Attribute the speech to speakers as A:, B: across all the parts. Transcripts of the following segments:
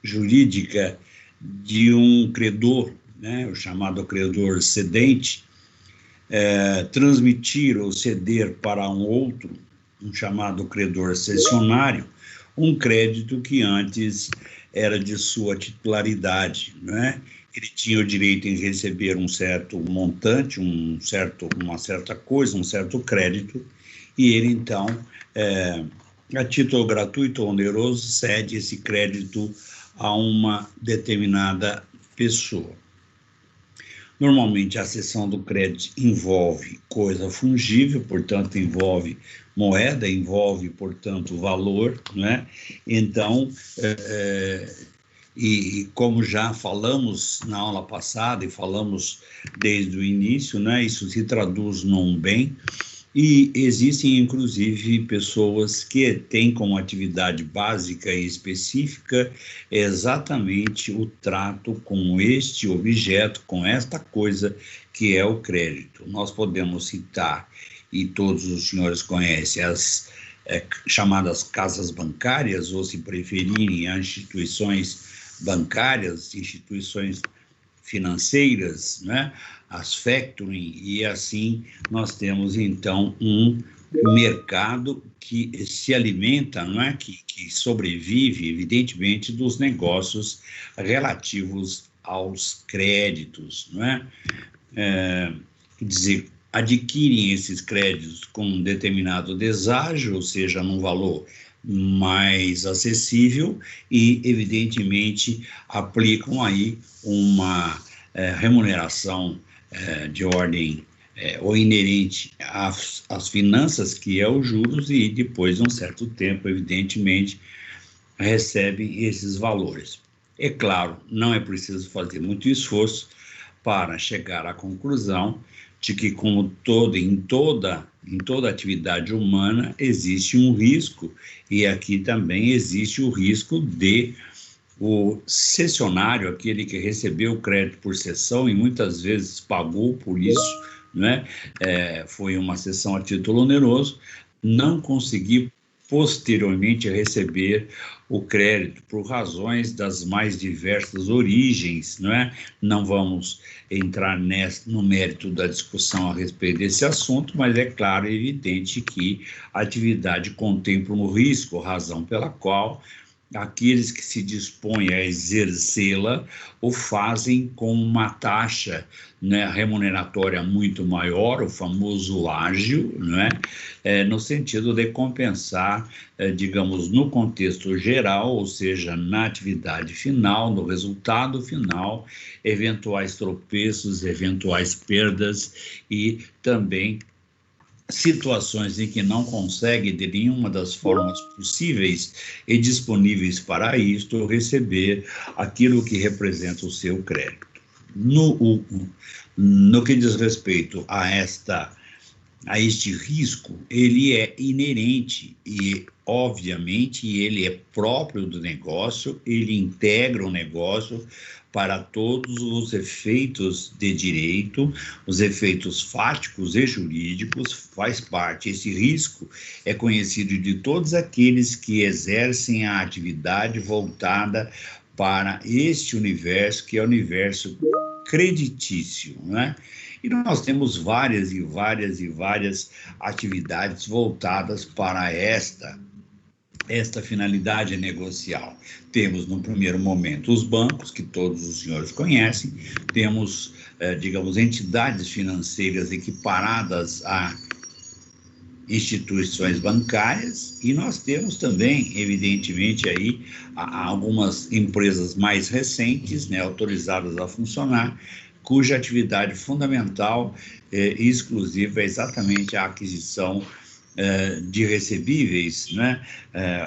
A: jurídica de um credor, né, o chamado credor cedente, transmitir ou ceder para um outro, um chamado credor cessionário, um crédito que antes era de sua titularidade, né? Ele tinha o direito em receber um certo montante, uma certa coisa, um certo crédito, e ele, então, a título gratuito ou oneroso, cede esse crédito a uma determinada pessoa. Normalmente, a cessão do crédito envolve coisa fungível, portanto, envolve moeda, envolve, portanto, valor, né? Então, e como já falamos na aula passada e falamos desde o início, né? Isso se traduz num bem. E existem, inclusive, pessoas que têm como atividade básica e específica exatamente o trato com este objeto, com esta coisa que é o crédito. Nós podemos citar, e todos os senhores conhecem, as chamadas casas bancárias, ou, se preferirem, as instituições bancárias, instituições financeiras, né? As factoring, e assim nós temos, então, um mercado que se alimenta, não é? que sobrevive, evidentemente, dos negócios relativos aos créditos, não é? Quer dizer, adquirem esses créditos com um determinado deságio, ou seja, num valor mais acessível, e, evidentemente, aplicam aí uma remuneração de ordem ou inerente às finanças, que é os juros, e depois de um certo tempo, evidentemente, recebem esses valores. É claro, não é preciso fazer muito esforço para chegar à conclusão de que, como em toda atividade humana, existe um risco, e aqui também existe o risco de o cessionário, aquele que recebeu o crédito por cessão e muitas vezes pagou por isso, né? Foi uma cessão a título oneroso, não conseguir posteriormente receber o crédito por razões das mais diversas origens, não é? Não vamos entrar no mérito da discussão a respeito desse assunto, mas é claro e evidente que a atividade contempla um risco, razão pela qual aqueles que se dispõem a exercê-la o fazem com uma taxa, né, remuneratória muito maior, o famoso ágio, né, no sentido de compensar, digamos, no contexto geral, ou seja, na atividade final, no resultado final, eventuais tropeços, eventuais perdas e também situações em que não consegue, de nenhuma das formas possíveis e disponíveis para isto, receber aquilo que representa o seu crédito. No que diz respeito a este risco, ele é inerente e, obviamente, ele é próprio do negócio, ele integra o negócio para todos os efeitos de direito, os efeitos fáticos e jurídicos, faz parte. Esse risco é conhecido de todos aqueles que exercem a atividade voltada para este universo, que é o universo creditício, né? E nós temos várias atividades voltadas para esta finalidade negocial. Temos, no primeiro momento, os bancos, que todos os senhores conhecem, temos, digamos, entidades financeiras equiparadas a instituições bancárias, e nós temos também, evidentemente, aí algumas empresas mais recentes, né, autorizadas a funcionar, cuja atividade fundamental e exclusiva é exatamente a aquisição de recebíveis, né?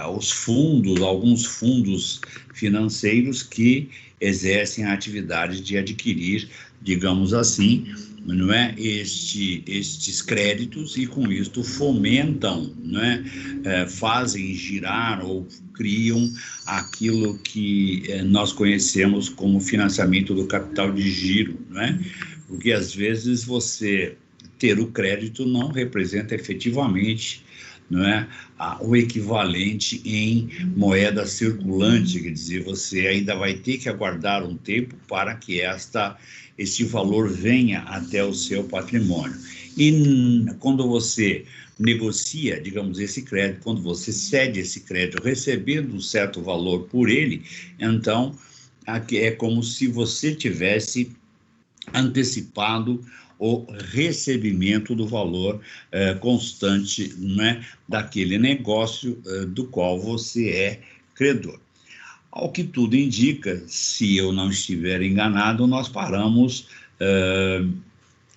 A: Alguns fundos financeiros que exercem a atividade de adquirir, digamos assim, não é, estes créditos, e com isto fomentam, não é, fazem girar ou criam aquilo que nós conhecemos como financiamento do capital de giro, não é? Porque às vezes você ter o crédito não representa efetivamente não é, o equivalente em moeda circulante, quer dizer, você ainda vai ter que aguardar um tempo para que este valor venha até o seu patrimônio. E quando você negocia, digamos, esse crédito, quando você cede esse crédito, recebendo um certo valor por ele, então aqui é como se você tivesse antecipado o recebimento do valor constante, né, daquele negócio do qual você é credor. Ao que tudo indica, se eu não estiver enganado, nós paramos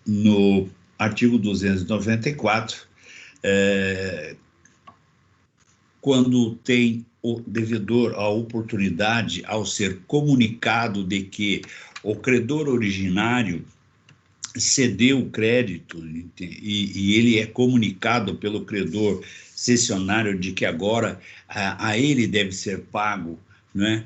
A: no artigo 294, quando tem o devedor a oportunidade, ao ser comunicado de que o credor originário cedeu o crédito e ele é comunicado pelo credor cessionário de que agora a ele deve ser pago, né,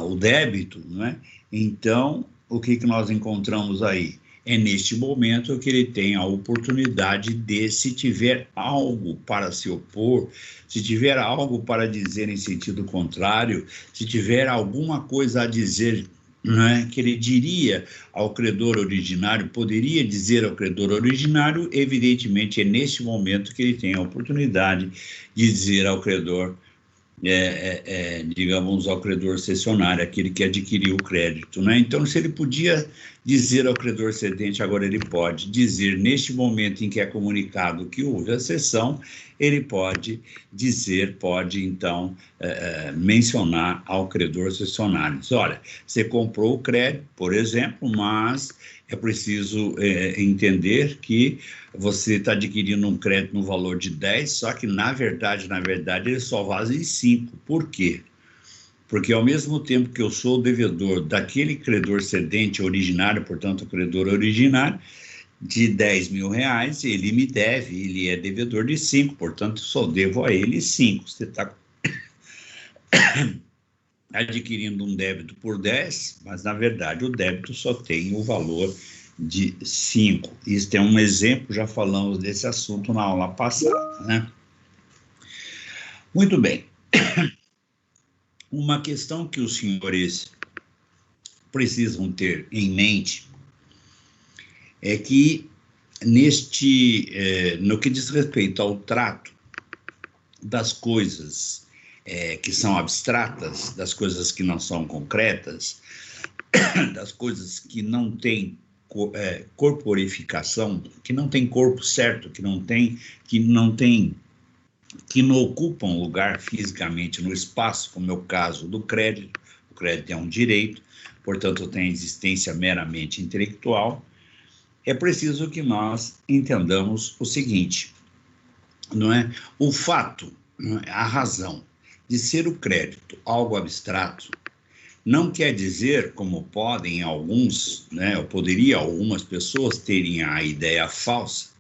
A: o débito, né? Então, o que nós encontramos aí? É neste momento que ele tem a oportunidade de, se tiver algo para se opor, se tiver algo para dizer em sentido contrário, se tiver alguma coisa a dizer, né, que ele diria ao credor originário, poderia dizer ao credor originário, evidentemente é neste momento que ele tem a oportunidade de dizer ao credor, digamos, ao credor cessionário, aquele que adquiriu o crédito, né? Então, se ele podia dizer ao credor cedente, agora ele pode dizer, neste momento em que é comunicado que houve a cessão, ele pode dizer, pode, então, mencionar ao credor cessionário. Diz, olha, você comprou o crédito, por exemplo, mas é preciso entender que você está adquirindo um crédito no valor de 10, só que, na verdade, ele só vaza em 5. Por quê? Porque, ao mesmo tempo que eu sou o devedor daquele credor cedente originário, portanto, o credor originário, de 10 mil reais, ele me deve, ele é devedor de 5, portanto, só devo a ele 5. Você está adquirindo um débito por 10, mas, na verdade, o débito só tem o valor de 5. Isso é um exemplo, já falamos desse assunto na aula passada, né? Muito bem. Uma questão que os senhores precisam ter em mente é que no que diz respeito ao trato das coisas que são abstratas, das coisas que não são concretas, das coisas que não têm corporificação, que não tem corpo certo, que não ocupam lugar fisicamente no espaço, como é o caso do crédito. O crédito é um direito, portanto, tem existência meramente intelectual. É preciso que nós entendamos o seguinte, não é? O fato, a razão de ser o crédito algo abstrato, não quer dizer, como podem alguns, né, ou poderia algumas pessoas terem a ideia falsa,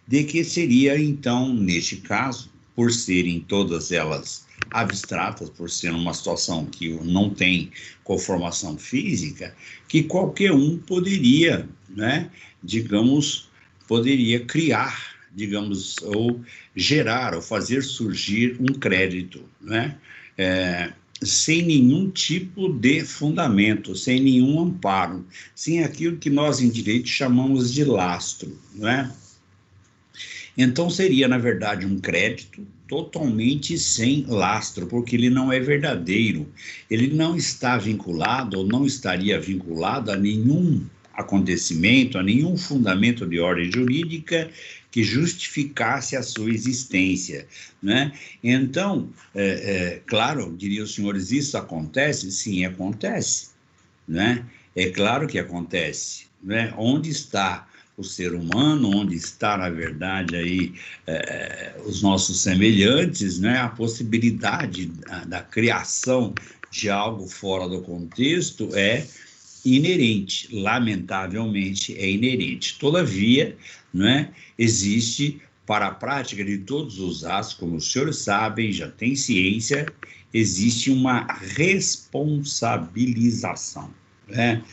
A: de que seria, então, neste caso, por serem todas elas abstratas, por ser uma situação que não tem conformação física, que qualquer um poderia, né, digamos, poderia criar, digamos, ou gerar, ou fazer surgir um crédito, né, sem nenhum tipo de fundamento, sem nenhum amparo, sem aquilo que nós em direito chamamos de lastro, né? Então, seria, na verdade, um crédito totalmente sem lastro, porque ele não é verdadeiro, ele não está vinculado ou não estaria vinculado a nenhum acontecimento, a nenhum fundamento de ordem jurídica que justificasse a sua existência, né? Então, claro, diriam os senhores, isso acontece? Sim, acontece, né? É claro que acontece, né? Onde está o ser humano, onde está, na verdade, aí, os nossos semelhantes, né? A possibilidade da criação de algo fora do contexto é inerente, lamentavelmente é inerente. Todavia, né, existe, para a prática de todos os atos, como os senhores sabem, já tem ciência, existe uma responsabilização, né?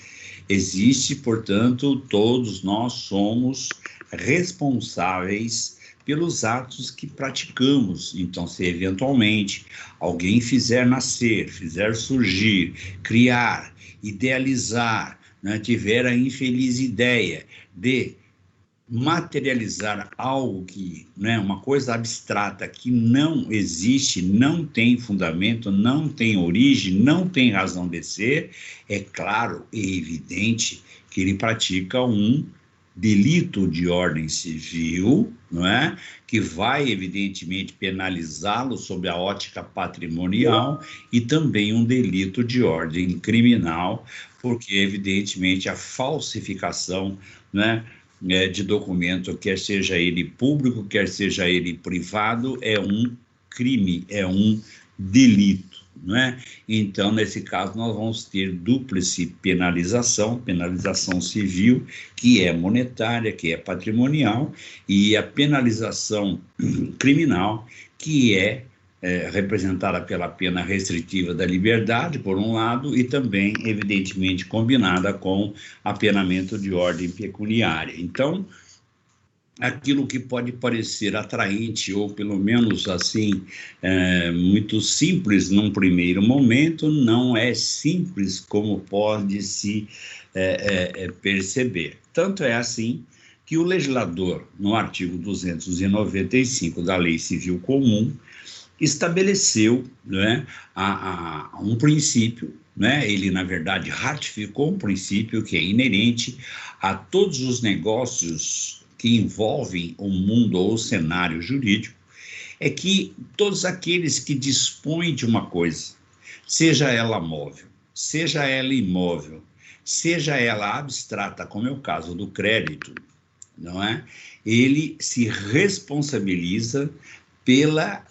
A: Existe, portanto, todos nós somos responsáveis pelos atos que praticamos. Então, se eventualmente alguém fizer nascer, fizer surgir, criar, idealizar, né, tiver a infeliz ideia de materializar algo que, né, uma coisa abstrata que não existe, não tem fundamento, não tem origem, não tem razão de ser, é claro e evidente que ele pratica um delito de ordem civil, não é? Que vai, evidentemente, penalizá-lo sob a ótica patrimonial e também um delito de ordem criminal, porque, evidentemente, a falsificação, né, de documento, quer seja ele público, quer seja ele privado, é um crime, é um delito, não é? Então, nesse caso, nós vamos ter dúplice penalização, penalização civil, que é monetária, que é patrimonial, e a penalização criminal, que é representada pela pena restritiva da liberdade, por um lado, e também, evidentemente, combinada com apenamento de ordem pecuniária. Então, aquilo que pode parecer atraente, ou pelo menos assim, muito simples num primeiro momento, não é simples como pode se perceber. Tanto é assim que o legislador, no artigo 295 da Lei Civil Comum, estabeleceu, né, um princípio, né, ele, na verdade, ratificou um princípio que é inerente a todos os negócios que envolvem o mundo ou o cenário jurídico, é que todos aqueles que dispõem de uma coisa, seja ela móvel, seja ela imóvel, seja ela abstrata, como é o caso do crédito, não é? Ele se responsabiliza pela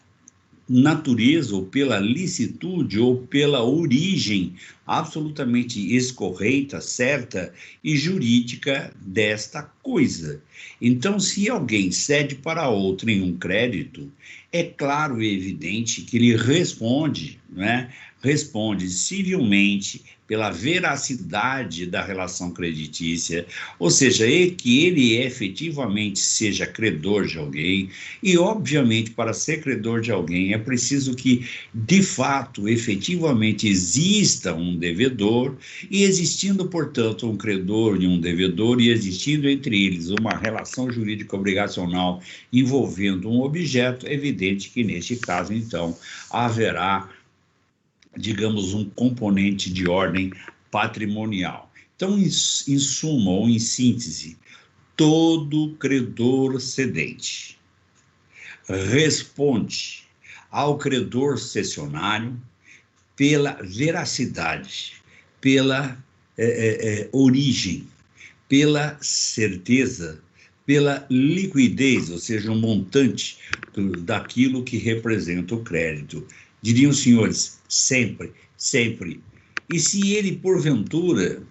A: natureza, ou pela licitude, ou pela origem absolutamente escorreita, certa e jurídica desta coisa. Então, se alguém cede para outro em um crédito, é claro e evidente que ele responde, né? Responde civilmente pela veracidade da relação creditícia, ou seja, que ele efetivamente seja credor de alguém, e obviamente para ser credor de alguém é preciso que, de fato, efetivamente exista um devedor, e existindo, portanto, um credor e um devedor, e existindo entre eles uma relação jurídica obrigacional envolvendo um objeto, é evidente que neste caso, então, haverá, digamos, um componente de ordem patrimonial. Então, em suma ou em síntese, todo credor cedente responde ao credor cessionário pela veracidade, pela origem, pela certeza, pela liquidez, ou seja, o montante daquilo que representa o crédito. Diriam os senhores, sempre, sempre. E se ele, porventura,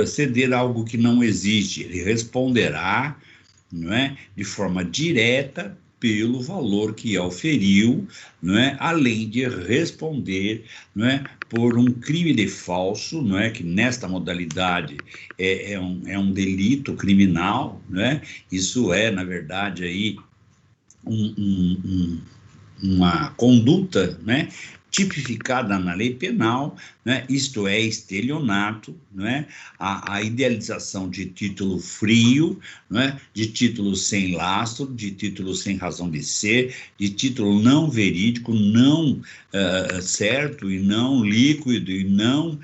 A: ceder algo que não existe, ele responderá, não é, de forma direta pelo valor que auferiu, não é, além de responder, não é, por um crime de falso, não é, que nesta modalidade é um delito criminal, não é? Isso é, na verdade, aí uma conduta, né, tipificada na lei penal, né, isto é, estelionato, né, a idealização de título frio, né, de título sem lastro, de título sem razão de ser, de título não verídico, não certo e não líquido e não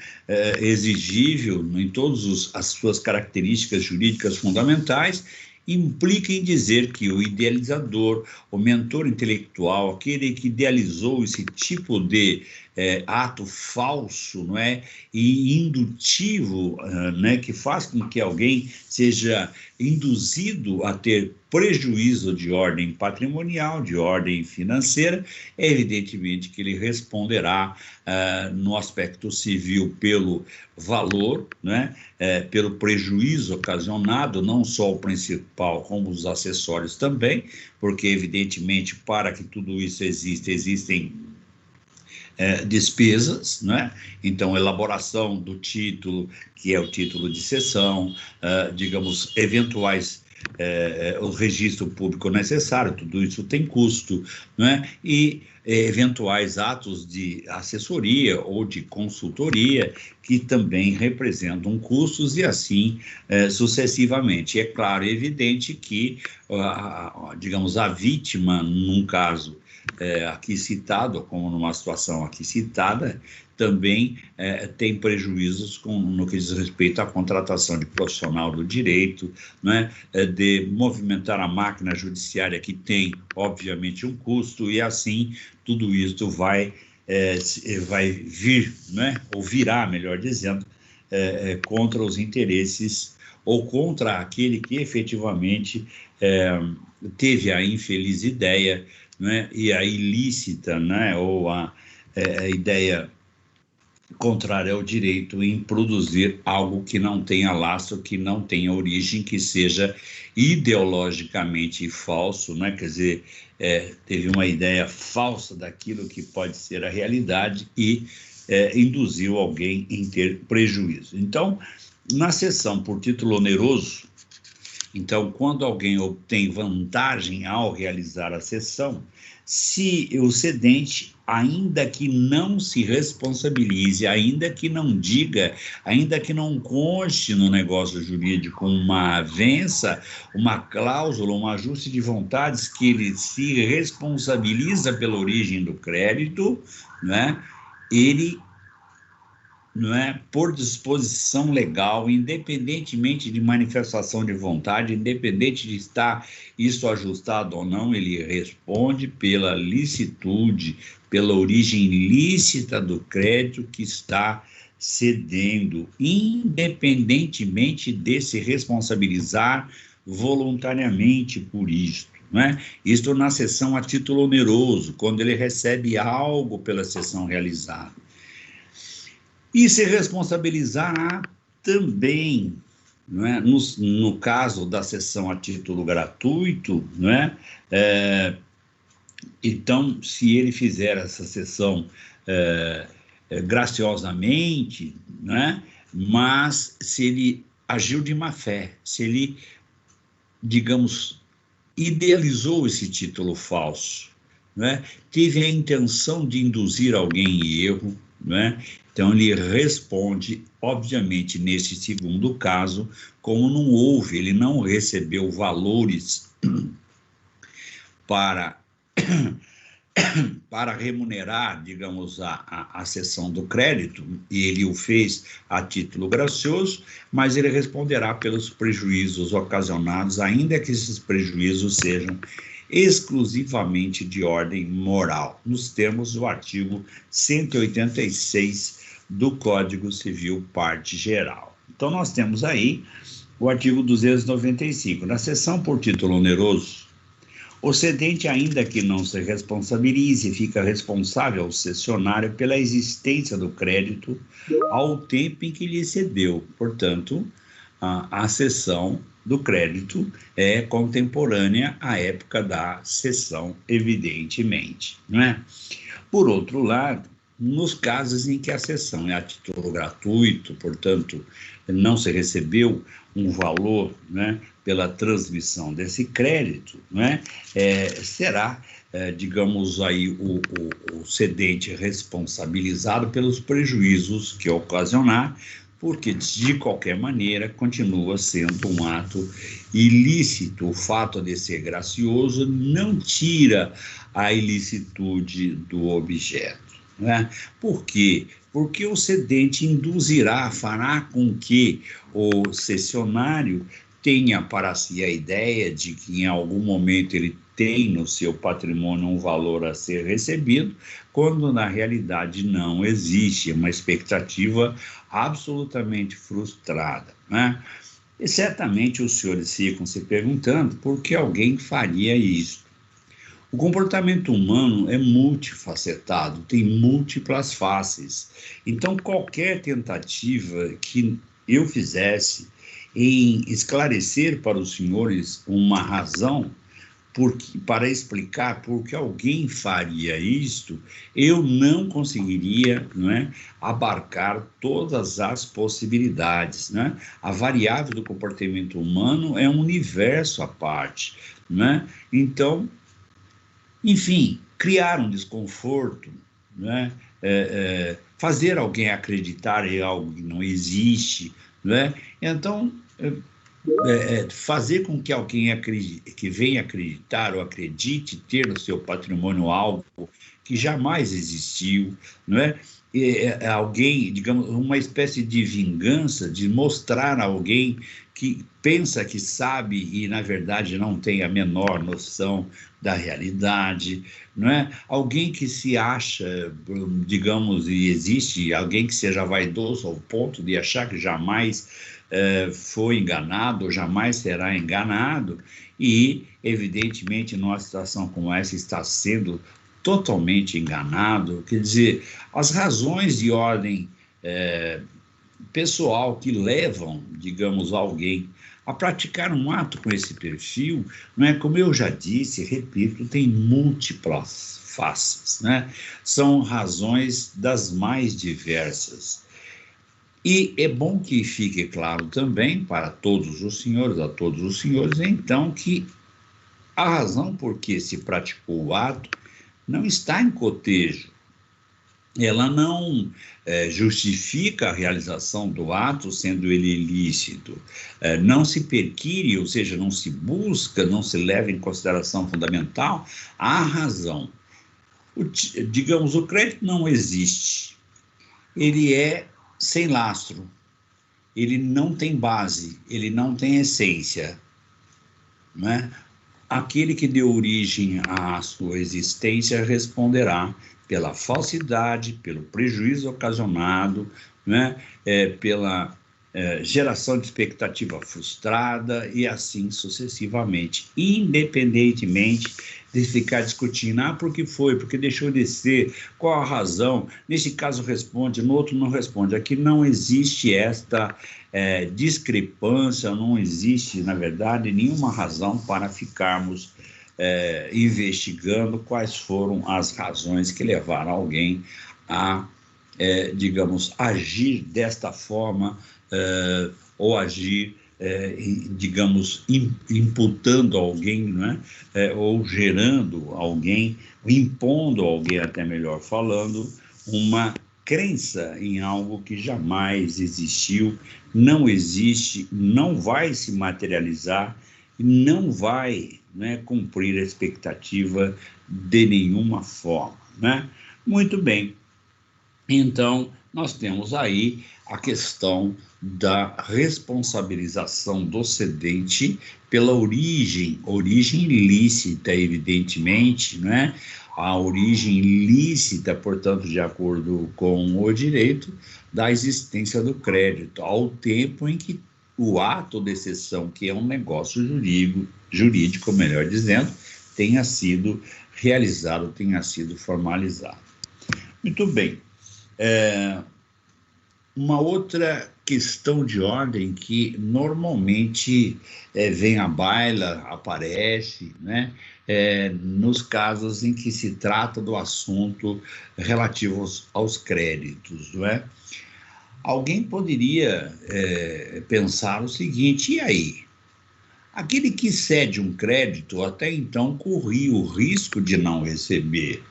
A: exigível em todas as suas características jurídicas fundamentais, implica em dizer que o idealizador, o mentor intelectual, aquele que idealizou esse tipo de ato falso, não é, e indutivo, né, que faz com que alguém seja induzido a ter prejuízo de ordem patrimonial, de ordem financeira, é evidentemente que ele responderá no aspecto civil pelo valor, né, pelo prejuízo ocasionado, não só o principal, como os acessórios também, porque evidentemente para que tudo isso exista, existem despesas, né? Então, elaboração do título, que é o título de cessão, digamos, eventuais o registro público necessário, tudo isso tem custo, né? E eventuais atos de assessoria ou de consultoria que também representam custos e assim sucessivamente. É claro e evidente que, digamos, a vítima, num caso aqui citado, como numa situação aqui citada, também tem prejuízos no que diz respeito à contratação de profissional do direito, né, de movimentar a máquina judiciária, que tem, obviamente, um custo, e assim tudo isso vai vir, né, ou virá, melhor dizendo, contra os interesses ou contra aquele que efetivamente teve a infeliz ideia, né, e a ilícita, né, ou a ideia contrária ao direito em produzir algo que não tenha lastro, que não tenha origem, que seja ideologicamente falso, né? Quer dizer, teve uma ideia falsa daquilo que pode ser a realidade e induziu alguém em ter prejuízo. Então, na cessão por título oneroso, então, quando alguém obtém vantagem ao realizar a cessão, se o cedente, ainda que não se responsabilize, ainda que não diga, ainda que não conste no negócio jurídico uma avença, uma cláusula, um ajuste de vontades que ele se responsabiliza pela origem do crédito, né, ele, não é, por disposição legal, independentemente de manifestação de vontade, independente de estar isso ajustado ou não, ele responde pela licitude, pela origem lícita do crédito que está cedendo, independentemente de se responsabilizar voluntariamente por isto. Não é? Isto na cessão a título oneroso, quando ele recebe algo pela cessão realizada. E se responsabilizará também, não é? No caso da cessão a título gratuito, não é? Então, se ele fizer essa cessão graciosamente, não é? Mas se ele agiu de má fé, se ele, digamos, idealizou esse título falso, não é? Teve a intenção de induzir alguém em erro, não é? Então, ele responde, obviamente, nesse segundo caso, como não houve, ele não recebeu valores para remunerar, digamos, a cessão do crédito, e ele o fez a título gracioso, mas ele responderá pelos prejuízos ocasionados, ainda que esses prejuízos sejam exclusivamente de ordem moral, nos termos do artigo 186 do Código Civil, parte geral. Então, nós temos aí o artigo 295. Na cessão por título oneroso, o cedente, ainda que não se responsabilize, fica responsável ao cessionário pela existência do crédito ao tempo em que lhe cedeu. Portanto, a cessão do crédito é contemporânea à época da cessão, evidentemente, não é? Por outro lado, nos casos em que a cessão é a título gratuito, portanto, não se recebeu um valor, né, pela transmissão desse crédito, né, será, digamos aí, o cedente responsabilizado pelos prejuízos que ocasionar, porque, de qualquer maneira, continua sendo um ato ilícito. O fato de ser gracioso não tira a ilicitude do objeto. Né? Por quê? Porque o cedente induzirá, fará com que o cessionário tenha para si a ideia de que em algum momento ele tem no seu patrimônio um valor a ser recebido, quando na realidade não existe, é uma expectativa absolutamente frustrada, né? E certamente os senhores ficam se perguntando por que alguém faria isso. O comportamento humano é multifacetado, tem múltiplas faces. Então, qualquer tentativa que eu fizesse em esclarecer para os senhores uma razão para explicar por que alguém faria isto, eu não conseguiria, não é, abarcar todas as possibilidades, né? A variável do comportamento humano é um universo à parte, né? Então, enfim, criar um desconforto, né? Fazer alguém acreditar em algo que não existe, né? Então, fazer com que alguém acredite, que venha acreditar ou acredite ter no seu patrimônio algo que jamais existiu, não é? Alguém, digamos, uma espécie de vingança, de mostrar a alguém que pensa que sabe e, na verdade, não tem a menor noção da realidade, não é? Alguém que se acha, digamos, e existe alguém que seja vaidoso ao ponto de achar que jamais foi enganado ou jamais será enganado, e, evidentemente, numa situação como essa, está sendo totalmente enganado. Quer dizer, as razões de ordem pessoal que levam, digamos, alguém a praticar um ato com esse perfil, não é? Como eu já disse, repito, tem múltiplas faces, né? São razões das mais diversas. E é bom que fique claro também para todos os senhores, a todos os senhores, então, que a razão por que se praticou o ato não está em cotejo. Ela não justifica a realização do ato, sendo ele ilícito. Não se perquire, ou seja, não se busca, não se leva em consideração fundamental a razão. Digamos, o crédito não existe. Ele é sem lastro. Ele não tem base, ele não tem essência, né? Aquele que deu origem à sua existência responderá pela falsidade, pelo prejuízo ocasionado, né? Pela geração de expectativa frustrada e assim sucessivamente, independentemente de ficar discutindo, por que foi, porque deixou de ser, qual a razão, nesse caso responde, no outro não responde. Aqui não existe esta discrepância, não existe, na verdade, nenhuma razão para ficarmos investigando quais foram as razões que levaram alguém a, digamos, agir desta forma, ou agir, digamos, imputando alguém, né? Ou gerando alguém, impondo alguém, até melhor falando, uma crença em algo que jamais existiu, não existe, não vai se materializar, não vai, né, cumprir a expectativa de nenhuma forma, né? Muito bem. Então, nós temos aí a questão da responsabilização do cedente pela origem ilícita, evidentemente, né? A origem ilícita, portanto, de acordo com o direito, da existência do crédito, ao tempo em que o ato de cessão, que é um negócio jurídico, melhor dizendo, tenha sido realizado, tenha sido formalizado. Muito bem. Uma outra questão de ordem que normalmente vem à baila, aparece, né, nos casos em que se trata do assunto relativo aos créditos, não é? Alguém poderia pensar o seguinte: e aí? Aquele que cede um crédito até então corria o risco de não receber.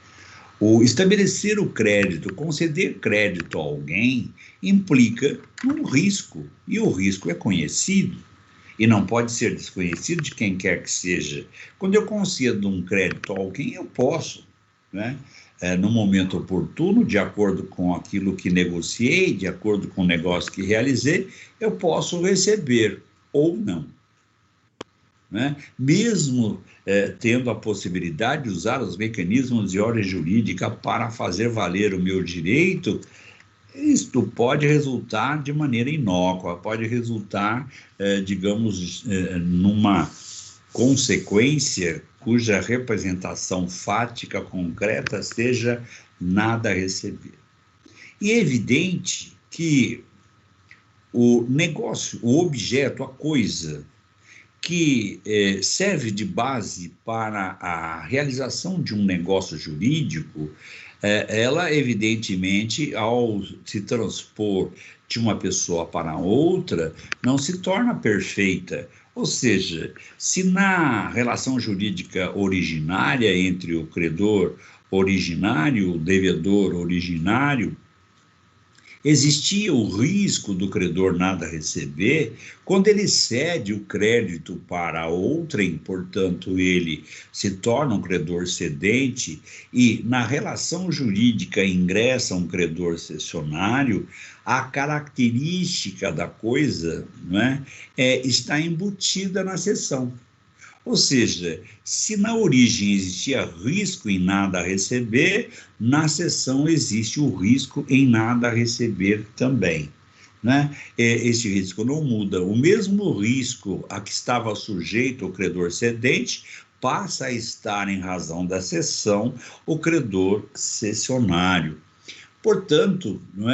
A: O estabelecer o crédito, conceder crédito a alguém, implica um risco, e o risco é conhecido, e não pode ser desconhecido de quem quer que seja. Quando eu concedo um crédito a alguém, eu posso, né? No momento oportuno, de acordo com aquilo que negociei, de acordo com o negócio que realizei, eu posso receber ou não, né? Mesmo tendo a possibilidade de usar os mecanismos de ordem jurídica para fazer valer o meu direito, isto pode resultar de maneira inócua, pode resultar, digamos, numa consequência cuja representação fática concreta seja nada a receber. E é evidente que o negócio, o objeto, a coisa que serve de base para a realização de um negócio jurídico, ela, evidentemente, ao se transpor de uma pessoa para outra, não se torna perfeita. Ou seja, se na relação jurídica originária entre o credor originário, o devedor originário, existia o risco do credor nada receber, quando ele cede o crédito para outrem, portanto, ele se torna um credor cedente, e na relação jurídica ingressa um credor cessionário, a característica da coisa, não é, está embutida na cessão. Ou seja, se na origem existia risco em nada receber, na cessão existe o risco em nada receber também, né? Esse risco não muda. O mesmo risco a que estava sujeito o credor cedente passa a estar, em razão da cessão, o credor cessionário. Portanto, não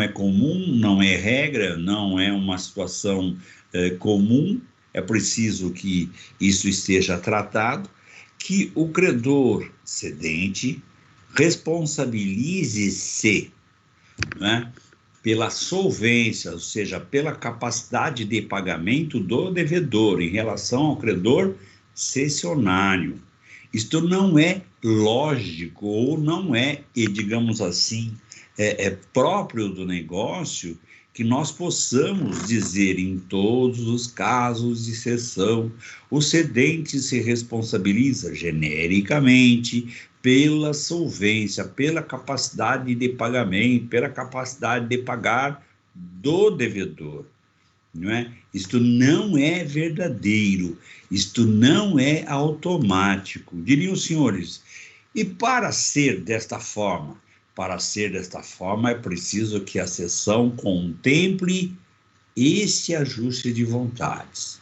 A: é comum, não é regra, não é uma situação comum. É preciso que isso esteja tratado, que o credor cedente responsabilize-se, né, pela solvência, ou seja, pela capacidade de pagamento do devedor em relação ao credor cessionário. Isto não é lógico ou não é, digamos assim, próprio do negócio que nós possamos dizer em todos os casos de cessão, o cedente se responsabiliza genericamente pela solvência, pela capacidade de pagamento, pela capacidade de pagar do devedor. Não é? Isto não é verdadeiro, isto não é automático, diriam os senhores. E para ser desta forma? Para ser desta forma, é preciso que a cessão contemple esse ajuste de vontades,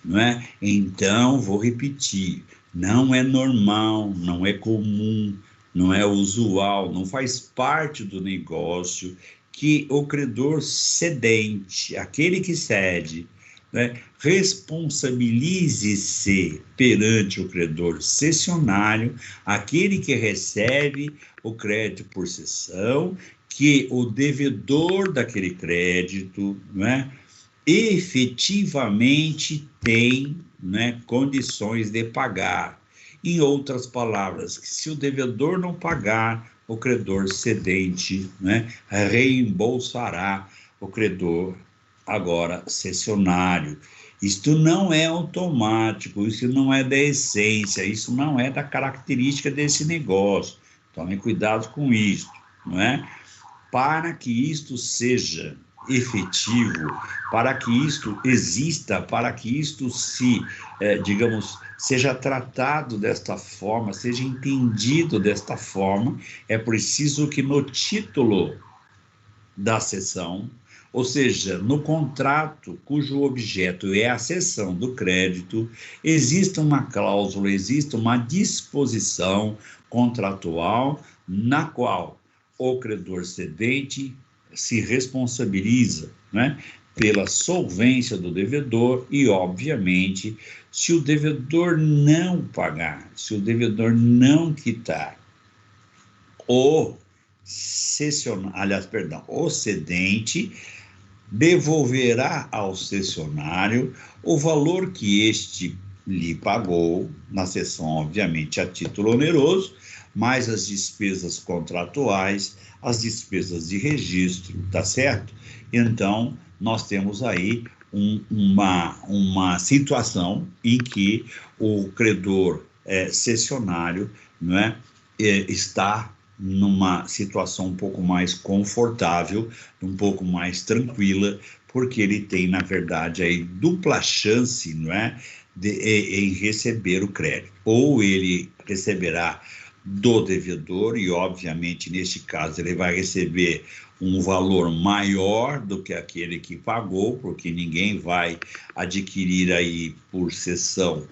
A: não é? Então, vou repetir, não é normal, não é comum, não é usual, não faz parte do negócio que o credor cedente, aquele que cede, né, responsabilize-se perante o credor cessionário, aquele que recebe o crédito por cessão, que o devedor daquele crédito, né, efetivamente tem, né, condições de pagar. Em outras palavras, que se o devedor não pagar, o credor cedente, né, reembolsará o credor agora cessionário. Isto não é automático, isso não é da essência, isso não é da característica desse negócio. Tomem cuidado com isso, não é? Para que isto seja efetivo, para que isto exista, para que isto digamos, seja tratado desta forma, seja entendido desta forma, é preciso que no título da cessão, ou seja, no contrato cujo objeto é a cessão do crédito, existe uma cláusula, existe uma disposição contratual na qual o credor cedente se responsabiliza, né, pela solvência do devedor e, obviamente, se o devedor não pagar, se o devedor não quitar, o cedente devolverá ao cessionário o valor que este lhe pagou, na cessão, obviamente, a título oneroso, mais as despesas contratuais, as despesas de registro, tá certo? Então, nós temos aí uma situação em que o credor cessionário, não é, está numa situação um pouco mais confortável, um pouco mais tranquila, porque ele tem, na verdade, aí dupla chance, não é, em receber o crédito. Ou ele receberá do devedor, e obviamente neste caso ele vai receber um valor maior do que aquele que pagou, porque ninguém vai adquirir aí por cessão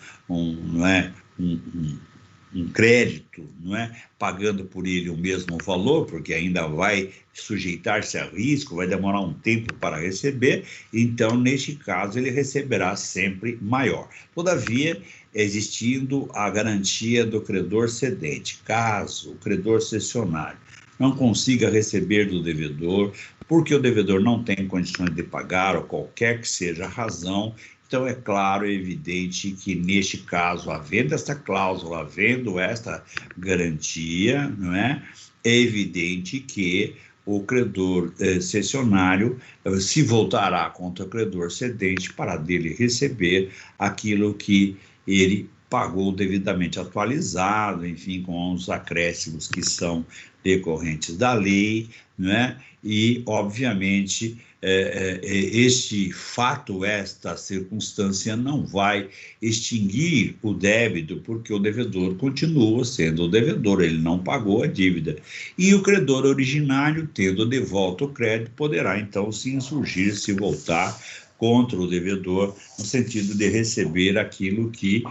A: um crédito, não é? Pagando por ele o mesmo valor, porque ainda vai sujeitar-se a risco, vai demorar um tempo para receber, então, neste caso, ele receberá sempre maior. Todavia, existindo a garantia do credor cedente, caso o credor cessionário não consiga receber do devedor, porque o devedor não tem condições de pagar, ou qualquer que seja a razão, então é claro, é evidente que neste caso, havendo esta cláusula, havendo esta garantia, não é? É evidente que o credor cessionário se voltará contra o credor cedente para dele receber aquilo que ele pagou devidamente atualizado, enfim, com os acréscimos que são decorrentes da lei, né? E, obviamente, este fato, esta circunstância não vai extinguir o débito, porque o devedor continua sendo o devedor, ele não pagou a dívida. E o credor originário, tendo de volta o crédito, poderá, então, se insurgir, se voltar contra o devedor, no sentido de receber aquilo que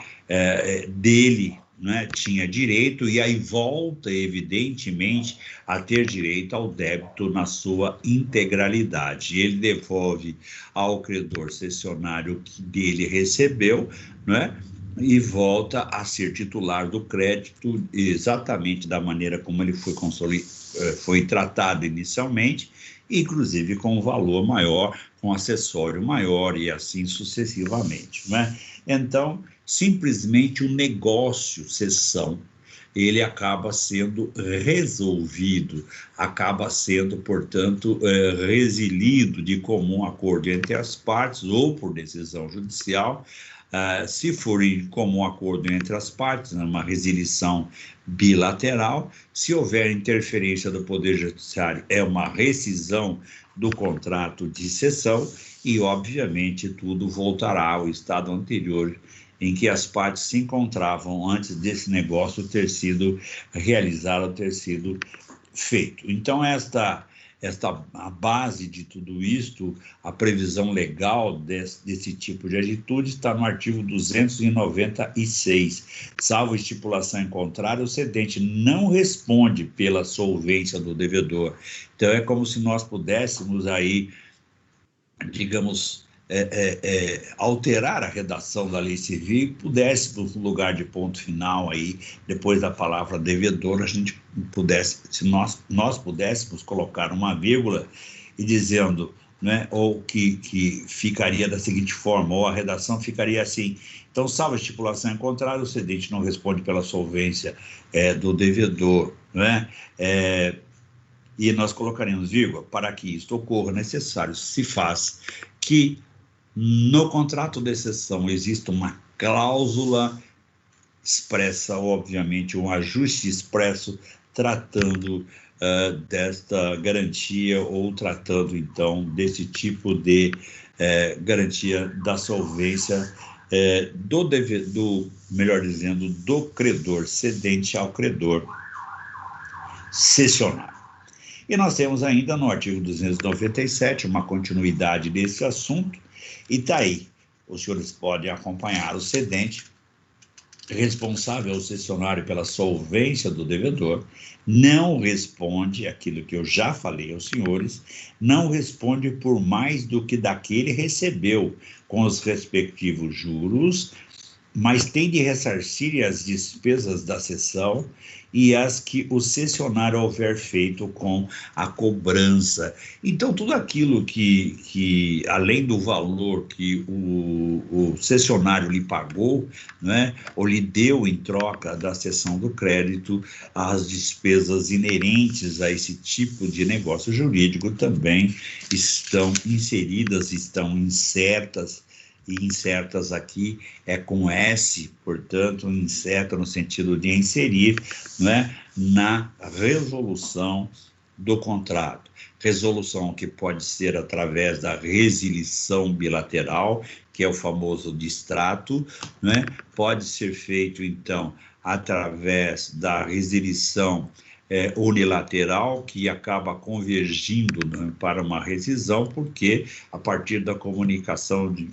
A: dele, né, tinha direito, e aí volta, evidentemente, a ter direito ao débito na sua integralidade. Ele devolve ao credor cessionário que dele recebeu, né, e volta a ser titular do crédito exatamente da maneira como ele foi tratado inicialmente, inclusive com um valor maior, com acessório maior e assim sucessivamente, né? Então, simplesmente o negócio cessão, ele acaba sendo resolvido, acaba sendo, portanto, resilido de comum acordo entre as partes ou por decisão judicial. Se for em comum acordo entre as partes, numa resilição bilateral, se houver interferência do Poder Judiciário, é uma rescisão do contrato de cessão e, obviamente, tudo voltará ao estado anterior em que as partes se encontravam antes desse negócio ter sido realizado, ter sido feito. Então, a base de tudo isto, a previsão legal desse tipo de atitude está no artigo 296. Salvo estipulação em contrário, o cedente não responde pela solvência do devedor. Então, é como se nós pudéssemos aí, digamos, alterar a redação da lei civil e pudéssemos, no lugar de ponto final aí, depois da palavra devedor, a gente pudesse, se nós pudéssemos colocar uma vírgula e dizendo, né, ou que ficaria da seguinte forma, ou a redação ficaria assim: então, salvo a estipulação em contrário, o cedente não responde pela solvência do devedor, né? E nós colocaremos vírgula, para que isto ocorra, necessário se faz que no contrato de exceção existe uma cláusula expressa, obviamente, um ajuste expresso tratando desta garantia ou tratando, então, desse tipo de garantia da solvência melhor dizendo, do credor cedente ao credor cessionário. E nós temos ainda no artigo 297 uma continuidade desse assunto, e está aí, os senhores podem acompanhar: o cedente, responsável ao cessionário pela solvência do devedor, não responde, aquilo que eu já falei aos senhores, não responde por mais do que daquele recebeu com os respectivos juros, mas tem de ressarcir as despesas da cessão e as que o cessionário houver feito com a cobrança. Então, tudo aquilo que além do valor que o cessionário lhe pagou, né, ou lhe deu em troca da cessão do crédito, as despesas inerentes a esse tipo de negócio jurídico também estão inseridas, estão incertas, e incertas aqui é com S, portanto, incerta no sentido de inserir, né, na resolução do contrato. Resolução que pode ser através da resilição bilateral, que é o famoso distrato, né? Pode ser feito, então, através da resilição unilateral, que acaba convergindo, né, para uma rescisão, porque a partir da comunicação de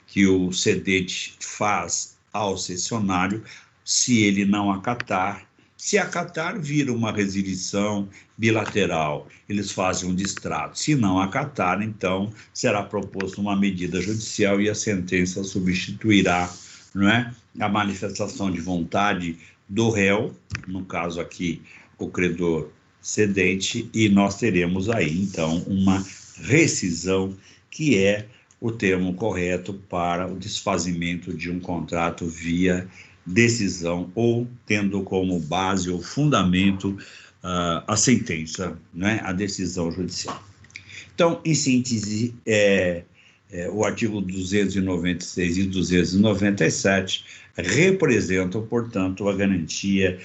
A: que o cedente faz ao cessionário, Se ele não acatar, se acatar, vira uma resilição bilateral, eles fazem um distrato. Se não acatar, então, será proposta uma medida judicial e a sentença substituirá, não é, a manifestação de vontade do réu, no caso aqui, o credor cedente, e nós teremos aí, então, uma rescisão, que é o termo correto para o desfazimento de um contrato via decisão ou tendo como base ou fundamento a sentença, né, a decisão judicial. Então, em síntese, o artigo 296 e 297 representam, portanto, a garantia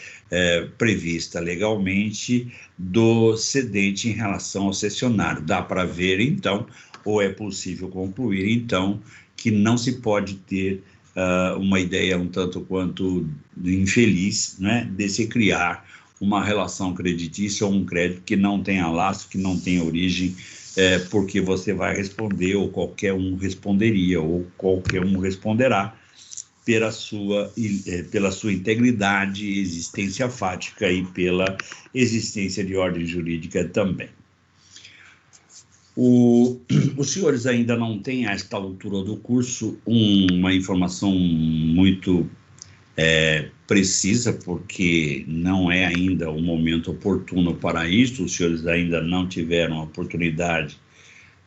A: prevista legalmente do cedente em relação ao cessionário. Dá para ver, então, ou é possível concluir, então, que não se pode ter uma ideia um tanto quanto infeliz, né, de se criar uma relação creditícia ou um crédito que não tenha laço, que não tenha origem, porque você vai responder, ou qualquer um responderia, ou qualquer um responderá pela sua integridade, existência fática e pela existência de ordem jurídica também. Os senhores ainda não têm, a esta altura do curso, uma informação muito precisa, porque não é ainda o momento oportuno para isso, os senhores ainda não tiveram a oportunidade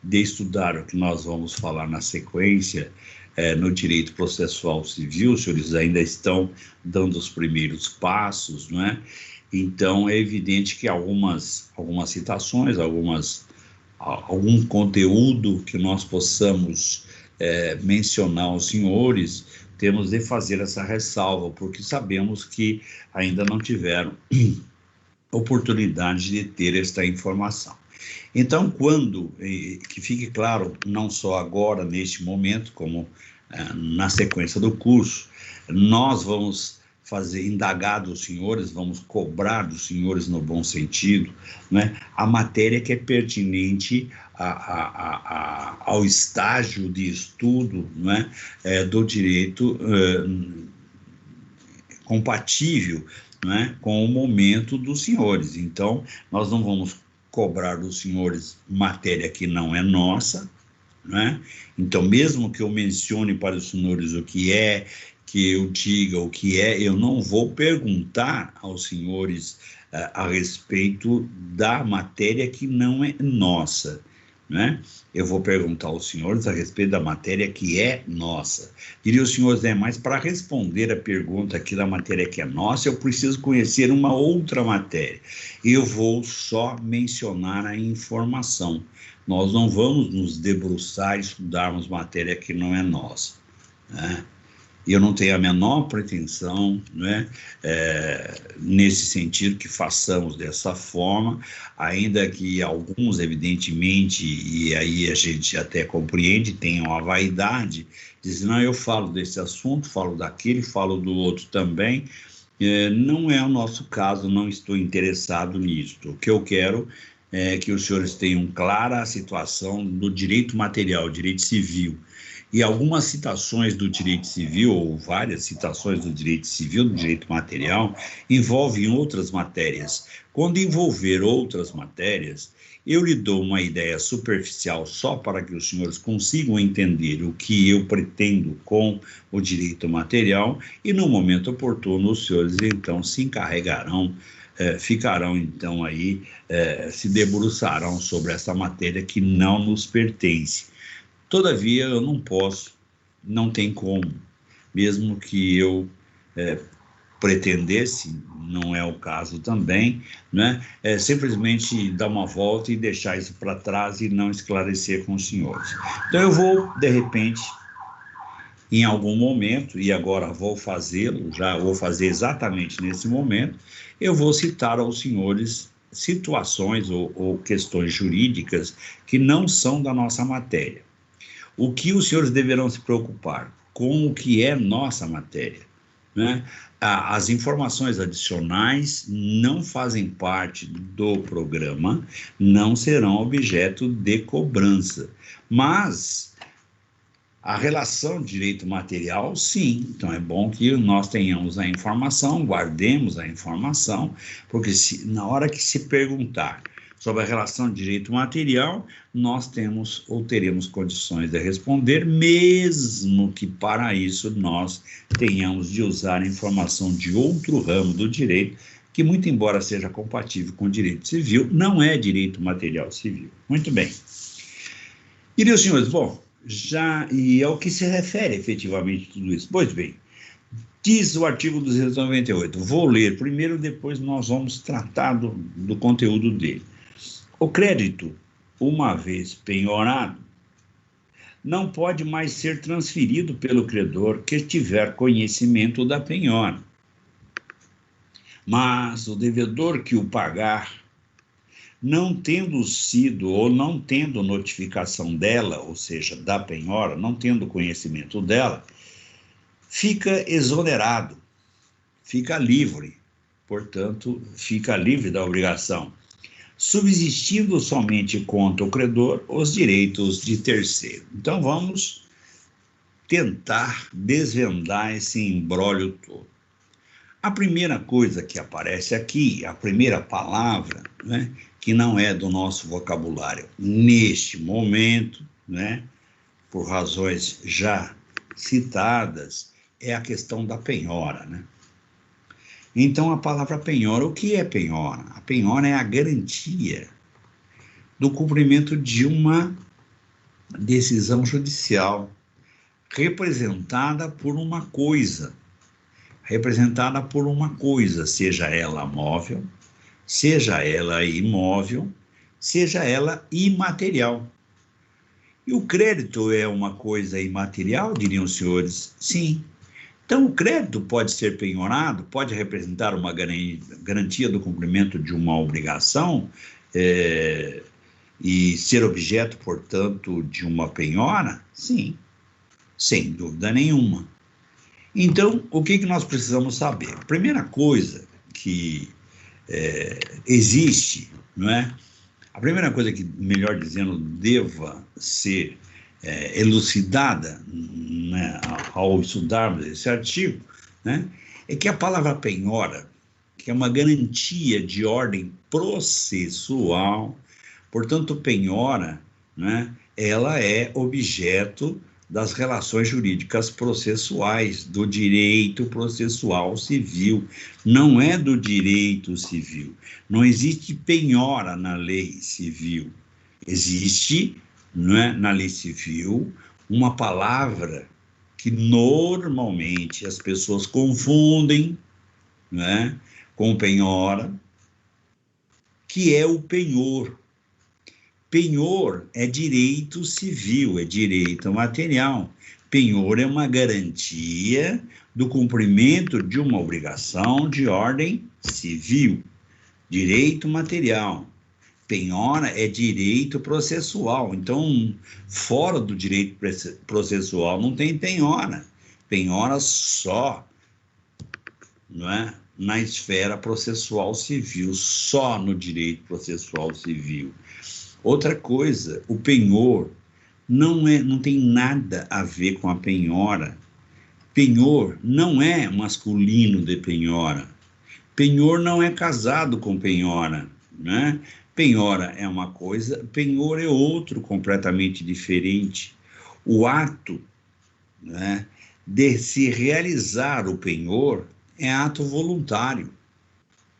A: de estudar o que nós vamos falar na sequência, no direito processual civil, os senhores ainda estão dando os primeiros passos, não é? Então, é evidente que algumas citações, algum conteúdo que nós possamos mencionar aos senhores, temos de fazer essa ressalva, porque sabemos que ainda não tiveram oportunidade de ter esta informação. Então, que fique claro, não só agora, neste momento, como na sequência do curso, nós vamos indagar dos senhores, vamos cobrar dos senhores no bom sentido, né, a matéria que é pertinente ao estágio de estudo, né, do direito compatível, né, com o momento dos senhores. Então, nós não vamos cobrar dos senhores matéria que não é nossa, né? Então, mesmo que eu mencione para os senhores o que é, que eu diga o que é, eu não vou perguntar aos senhores a respeito da matéria que não é nossa, né? Eu vou perguntar aos senhores a respeito da matéria que é nossa. Diria os senhores, mas para responder a pergunta aqui da matéria que é nossa, eu preciso conhecer uma outra matéria. Eu vou só mencionar a informação. Nós não vamos nos debruçar e estudarmos matéria que não é nossa, né? E eu não tenho a menor pretensão, né, nesse sentido, que façamos dessa forma, ainda que alguns, evidentemente, e aí a gente até compreende, tenham a vaidade, dizem, não, eu falo desse assunto, falo daquele, falo do outro também. Não é o nosso caso, não estou interessado nisto. O que eu quero é que os senhores tenham clara a situação do direito material, direito civil. E algumas citações do direito civil, ou várias citações do direito civil, do direito material, envolvem outras matérias. Quando envolver outras matérias, eu lhe dou uma ideia superficial só para que os senhores consigam entender o que eu pretendo com o direito material, e no momento oportuno os senhores então se encarregarão, ficarão então aí, se debruçarão sobre essa matéria que não nos pertence. Todavia, eu não posso, não tem como, mesmo que eu pretendesse, não é o caso também, né, simplesmente dar uma volta e deixar isso para trás e não esclarecer com os senhores. Então, eu vou, de repente, em algum momento, e agora vou fazê-lo, já vou fazer exatamente nesse momento, eu vou citar aos senhores situações ou questões jurídicas que não são da nossa matéria. O que os senhores deverão se preocupar com o que é nossa matéria, né? As informações adicionais não fazem parte do programa, não serão objeto de cobrança, mas A relação de direito material, sim. Então, é bom que nós tenhamos a informação, guardemos a informação, porque na hora que se perguntar sobre a relação de direito material, nós temos ou teremos condições de responder, mesmo que para isso nós tenhamos de usar a informação de outro ramo do direito, que, muito embora seja compatível com o direito civil, não é direito material civil. Muito bem. E, meus senhores, bom, e ao que se refere efetivamente tudo isso? Pois bem, diz o artigo 298, vou ler primeiro, depois nós vamos tratar do conteúdo dele. O crédito, uma vez penhorado, não pode mais ser transferido pelo credor que tiver conhecimento da penhora. Mas o devedor que o pagar, não tendo sido ou não tendo notificação dela, ou seja, da penhora, não tendo conhecimento dela, fica exonerado, fica livre, portanto, fica livre da obrigação, subsistindo somente contra o credor os direitos de terceiro. Então, vamos tentar desvendar esse imbróglio todo. A primeira coisa que aparece aqui, a primeira palavra, né, que não é do nosso vocabulário neste momento, né, por razões já citadas, é a questão da penhora, né? Então, a palavra penhora, o que é penhora? A penhora é a garantia do cumprimento de uma decisão judicial representada por uma coisa, seja ela móvel, seja ela imóvel, seja ela imaterial. E o crédito é uma coisa imaterial, diriam os senhores? Sim. Então, o crédito pode ser penhorado, pode representar uma garantia do cumprimento de uma obrigação e ser objeto, portanto, de uma penhora? Sim, sem dúvida nenhuma. Então, o que nós precisamos saber? A primeira coisa que existe, não é? A primeira coisa que, melhor dizendo, deva ser elucidada, né, ao estudarmos esse artigo, né, é que a palavra penhora, que é uma garantia de ordem processual, portanto, penhora, né, ela é objeto das relações jurídicas processuais, do direito processual civil, não é do direito civil. Não existe penhora na lei civil. Existe, não é, na lei civil, uma palavra que normalmente as pessoas confundem, não é, com penhora, que é o penhor. Penhor é direito civil, é direito material. Penhor é uma garantia do cumprimento de uma obrigação de ordem civil, direito material. Penhora é direito processual. Então, fora do direito processual não tem penhora. Penhora só, não é, na esfera processual civil, só no direito processual civil. Outra coisa, o penhor não tem nada a ver com a penhora. Penhor não é masculino de penhora. Penhor não é casado com penhora, né? Penhora é uma coisa, penhor é outro completamente diferente. O ato, né, de se realizar o penhor é ato voluntário.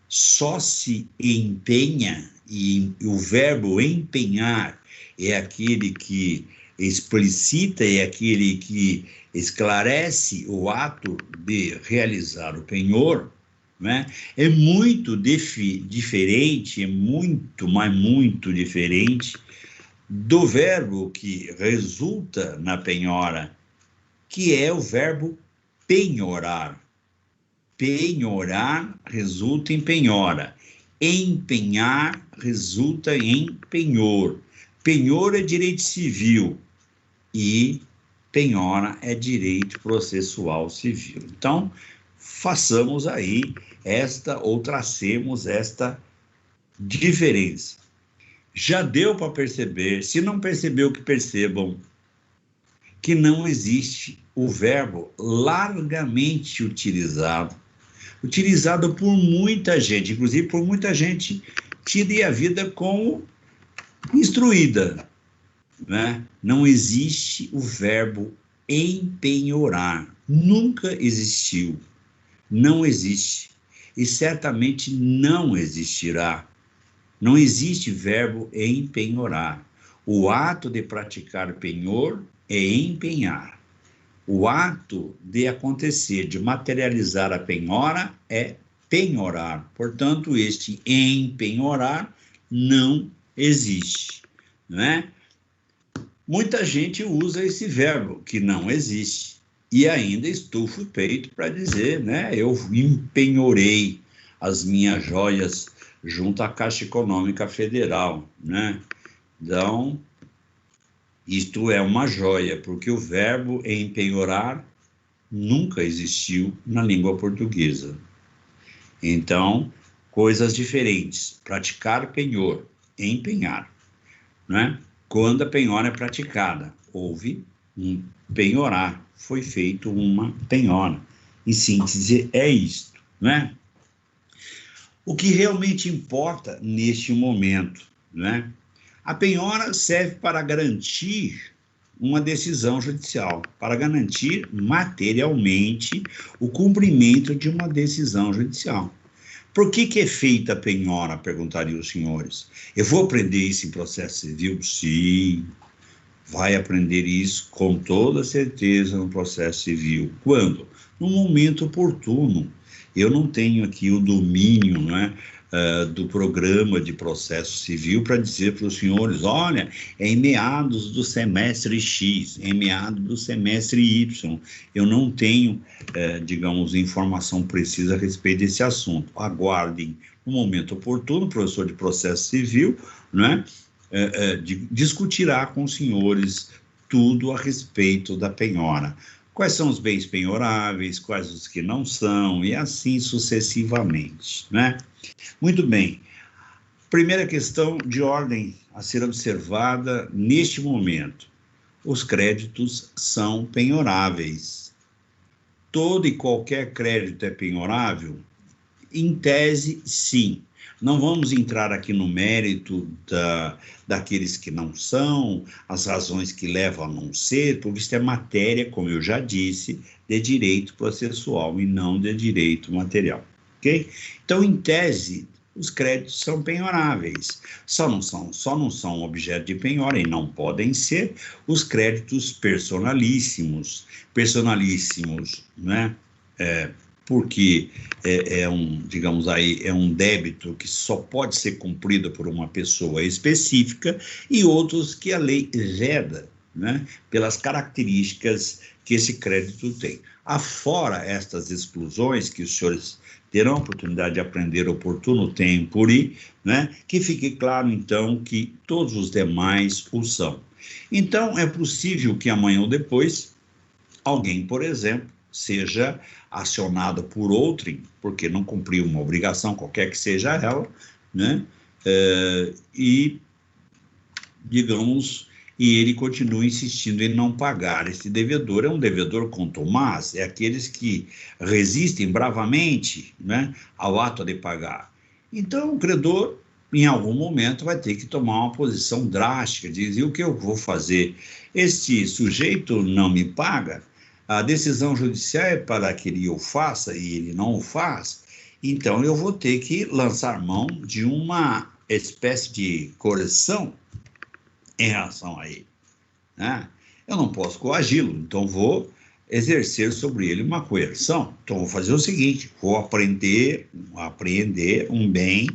A: Só se empenha, e o verbo empenhar é aquele que explicita, é aquele que esclarece o ato de realizar o penhor, né? É muito diferente, é muito, mas muito diferente do verbo que resulta na penhora, que é o verbo penhorar. Penhorar resulta em penhora. Empenhar resulta em penhor. Penhor é direito civil e penhora é direito processual civil. Então, façamos aí tracemos esta diferença. Já deu para perceber, se não percebeu, que percebam, que não existe o verbo largamente utilizado por muita gente, inclusive por muita gente tida a vida como instruída, né? Não existe o verbo empenhorar, nunca existiu, não existe e certamente não existirá. Não existe verbo empenhorar. O ato de praticar penhor é empenhar. O ato de acontecer, de materializar a penhora é penhorar. Portanto, este empenhorar não existe, não é? Muita gente usa esse verbo que não existe e ainda estufa o peito para dizer, né? Eu empenhorei as minhas joias junto à Caixa Econômica Federal, né? Então, isto é uma joia, porque o verbo empenhorar nunca existiu na língua portuguesa. Então, coisas diferentes. Praticar penhor, empenhar, né? Quando a penhora é praticada, houve um penhorar, foi feito uma penhora. Em síntese, é isto, né? O que realmente importa neste momento, né? A penhora serve para garantir uma decisão judicial, para garantir materialmente o cumprimento de uma decisão judicial. Por que é feita a penhora, perguntariam os senhores? Eu vou aprender isso em processo civil? Sim, vai aprender isso com toda certeza no processo civil. Quando? No momento oportuno. Eu não tenho aqui o domínio, né, do programa de processo civil para dizer para os senhores, olha, é em meados do semestre X, em meados do semestre Y. Eu não tenho, digamos, informação precisa a respeito desse assunto. Aguardem no momento oportuno, o professor de processo civil, né, discutirá com os senhores tudo a respeito da penhora. Quais são os bens penhoráveis, quais os que não são, e assim sucessivamente, né? Muito bem. Primeira questão de ordem a ser observada neste momento. Os créditos são penhoráveis. Todo e qualquer crédito é penhorável? Em tese, sim. Não vamos entrar aqui no mérito daqueles que não são, as razões que levam a não ser, porque isso é matéria, como eu já disse, de direito processual e não de direito material, ok? Então, em tese, os créditos são penhoráveis, só não são objeto de penhora e não podem ser os créditos personalíssimos, né? Porque digamos aí, é um débito que só pode ser cumprido por uma pessoa específica e outros que a lei veda, né, pelas características que esse crédito tem. Afora estas exclusões que os senhores terão a oportunidade de aprender oportuno tempo, né, que fique claro, então, que todos os demais o são. Então, é possível que amanhã ou depois, alguém, por exemplo, seja acionado por outrem, porque não cumpriu uma obrigação, qualquer que seja ela, né? E, digamos, e ele continua insistindo em não pagar. Esse devedor é um devedor contumaz, é aqueles que resistem bravamente, né, ao ato de pagar. Então, o credor, em algum momento, vai ter que tomar uma posição drástica, dizer, o que eu vou fazer? Este sujeito não me paga, a decisão judicial é para que ele o faça e ele não o faz, então eu vou ter que lançar mão de uma espécie de coerção em relação a ele, né? Eu não posso coagi-lo, então vou exercer sobre ele uma coerção. Então vou fazer o seguinte, vou apreender um bem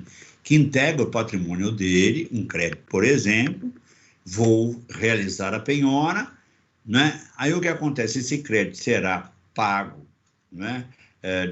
A: que integra o patrimônio dele, um crédito, por exemplo, vou realizar a penhora, né? Aí o que acontece? Esse crédito será pago, né?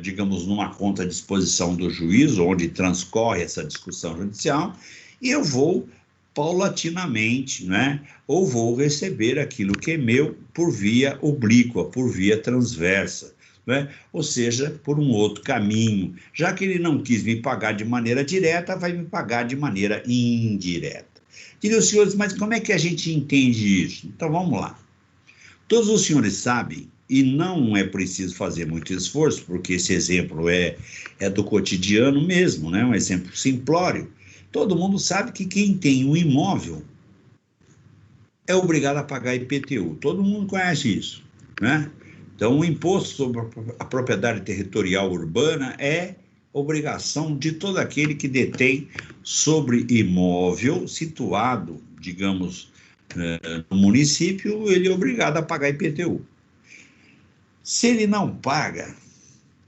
A: Digamos, numa conta à disposição do juiz, onde transcorre essa discussão judicial, e eu vou paulatinamente, né? Ou vou receber aquilo que é meu por via oblíqua, por via transversa, né? Ou seja, por um outro caminho. Já que ele não quis me pagar de maneira direta, vai me pagar de maneira indireta. Diriam os senhores, mas como é que a gente entende isso? Então vamos lá. Todos os senhores sabem, e não é preciso fazer muito esforço, porque esse exemplo é do cotidiano mesmo, né? Um exemplo simplório. Todo mundo sabe que quem tem um imóvel é obrigado a pagar IPTU. Todo mundo conhece isso, né? Então, o imposto sobre a propriedade territorial urbana é obrigação de todo aquele que detém sobre imóvel situado, digamos, no município, ele é obrigado a pagar IPTU. Se ele não paga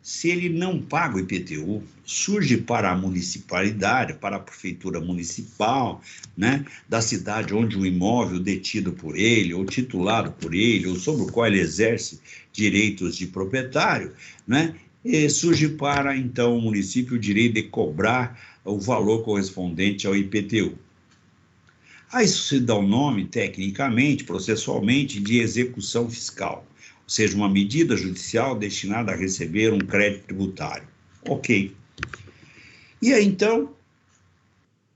A: o IPTU, surge para a municipalidade, para a prefeitura municipal, né, da cidade onde o imóvel detido por ele, ou titulado por ele, ou sobre o qual ele exerce direitos de proprietário, né, surge para, então, o município o direito de cobrar o valor correspondente ao IPTU. A isso se dá o nome, tecnicamente, processualmente, de execução fiscal, ou seja, uma medida judicial destinada a receber um crédito tributário. Ok. E aí, então,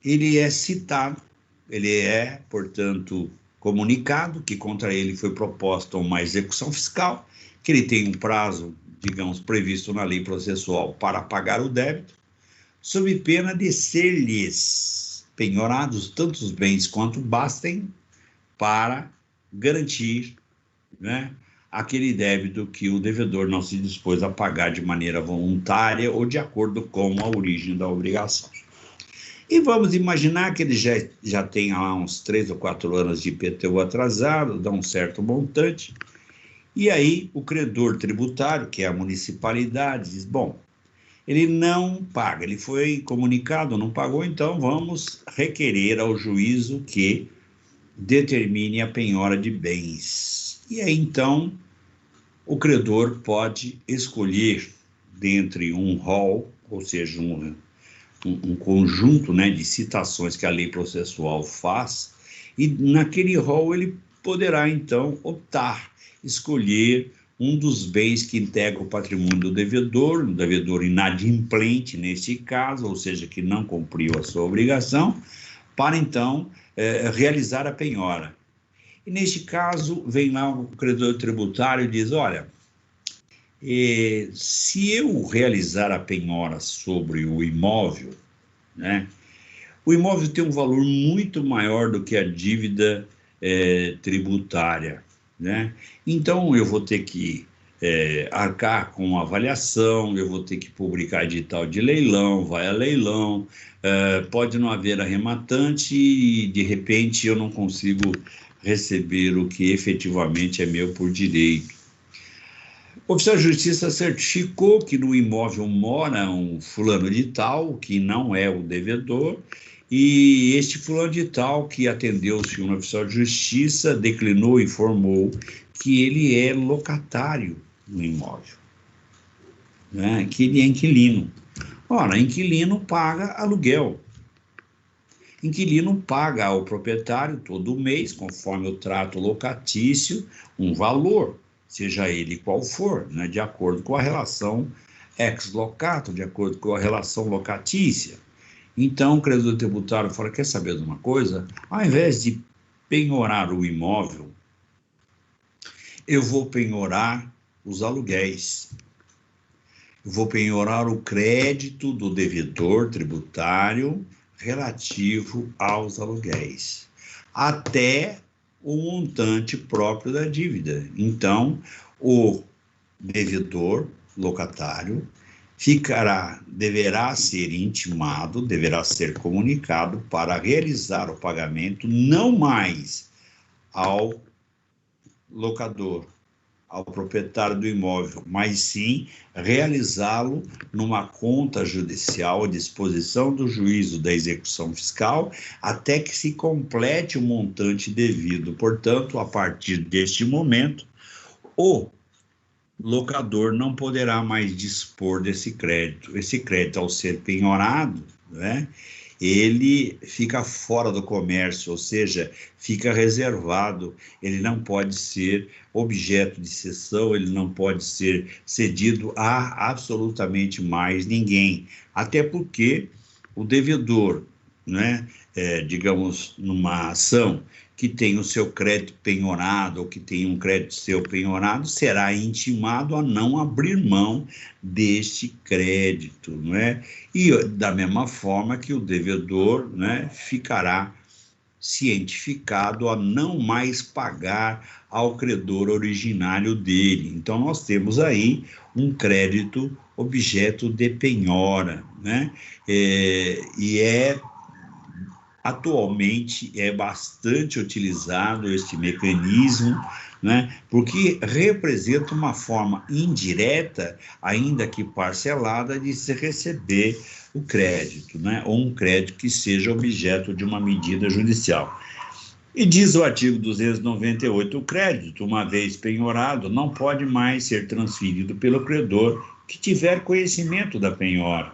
A: ele é citado, ele é, portanto, comunicado que contra ele foi proposta uma execução fiscal, que ele tem um prazo, digamos, previsto na lei processual para pagar o débito, sob pena de ser-lhes penhorados tantos bens quanto bastem para garantir, né, aquele débito que o devedor não se dispôs a pagar de maneira voluntária ou de acordo com a origem da obrigação. E vamos imaginar que ele já tem lá uns 3 ou 4 anos de IPTU atrasado, dá um certo montante, e aí o credor tributário, que é a municipalidade, diz, bom, ele não paga, ele foi comunicado, não pagou, então vamos requerer ao juízo que determine a penhora de bens. E aí, então, o credor pode escolher dentre um rol, ou seja, um conjunto, né, de citações que a lei processual faz, e naquele rol ele poderá, então, optar, escolher um dos bens que integra o patrimônio do devedor, um devedor inadimplente neste caso, ou seja, que não cumpriu a sua obrigação, para, então, realizar a penhora. E, neste caso, vem lá o credor tributário e diz, olha, se eu realizar a penhora sobre o imóvel, né, o imóvel tem um valor muito maior do que a dívida tributária, né? Então, eu vou ter que arcar com avaliação, eu vou ter que publicar edital de leilão, vai a leilão, pode não haver arrematante e, de repente, eu não consigo receber o que efetivamente é meu por direito. O oficial de justiça certificou que no imóvel mora um fulano de tal, que não é o devedor, e este fulano de tal, que atendeu o senhor oficial de justiça, declinou e informou que ele é locatário no imóvel, né? Que ele é inquilino. Ora, inquilino paga aluguel. Inquilino paga ao proprietário todo mês, conforme o trato locatício, um valor, seja ele qual for, né, de acordo com a relação ex-locato, de acordo com a relação locatícia. Então, o credor tributário fala, quer saber de uma coisa? Ao invés de penhorar o imóvel, eu vou penhorar os aluguéis. Eu vou penhorar o crédito do devedor tributário relativo aos aluguéis, até o montante próprio da dívida. Então, o devedor locatário deverá ser intimado, deverá ser comunicado para realizar o pagamento não mais ao locador, ao proprietário do imóvel, mas sim realizá-lo numa conta judicial à disposição do juízo da execução fiscal até que se complete o montante devido. Portanto, a partir deste momento, o locador não poderá mais dispor desse crédito. Esse crédito, ao ser penhorado, né, ele fica fora do comércio, ou seja, fica reservado, ele não pode ser objeto de cessão, ele não pode ser cedido a absolutamente mais ninguém, até porque o devedor, né, digamos, numa ação que tem o seu crédito penhorado ou que tem um crédito seu penhorado será intimado a não abrir mão deste crédito, não é? E da mesma forma que o devedor, né, ficará cientificado a não mais pagar ao credor originário dele. Então, nós temos aí um crédito objeto de penhora, né? Atualmente é bastante utilizado este mecanismo, né? Porque representa uma forma indireta, ainda que parcelada, de se receber o crédito, né? Ou um crédito que seja objeto de uma medida judicial. E diz o artigo 298, o crédito, uma vez penhorado, não pode mais ser transferido pelo credor que tiver conhecimento da penhora.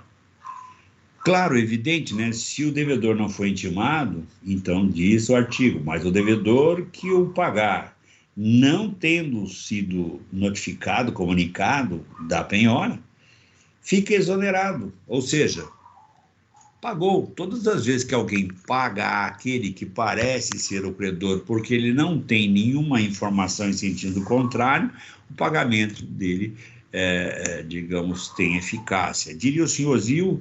A: Claro, evidente, né? Se o devedor não foi intimado, então diz o artigo, mas o devedor que o pagar, não tendo sido notificado, comunicado da penhora, fica exonerado, ou seja, pagou. Todas as vezes que alguém paga aquele que parece ser o credor, porque ele não tem nenhuma informação em sentido contrário, o pagamento dele, digamos, tem eficácia. Diria o senhor Zil,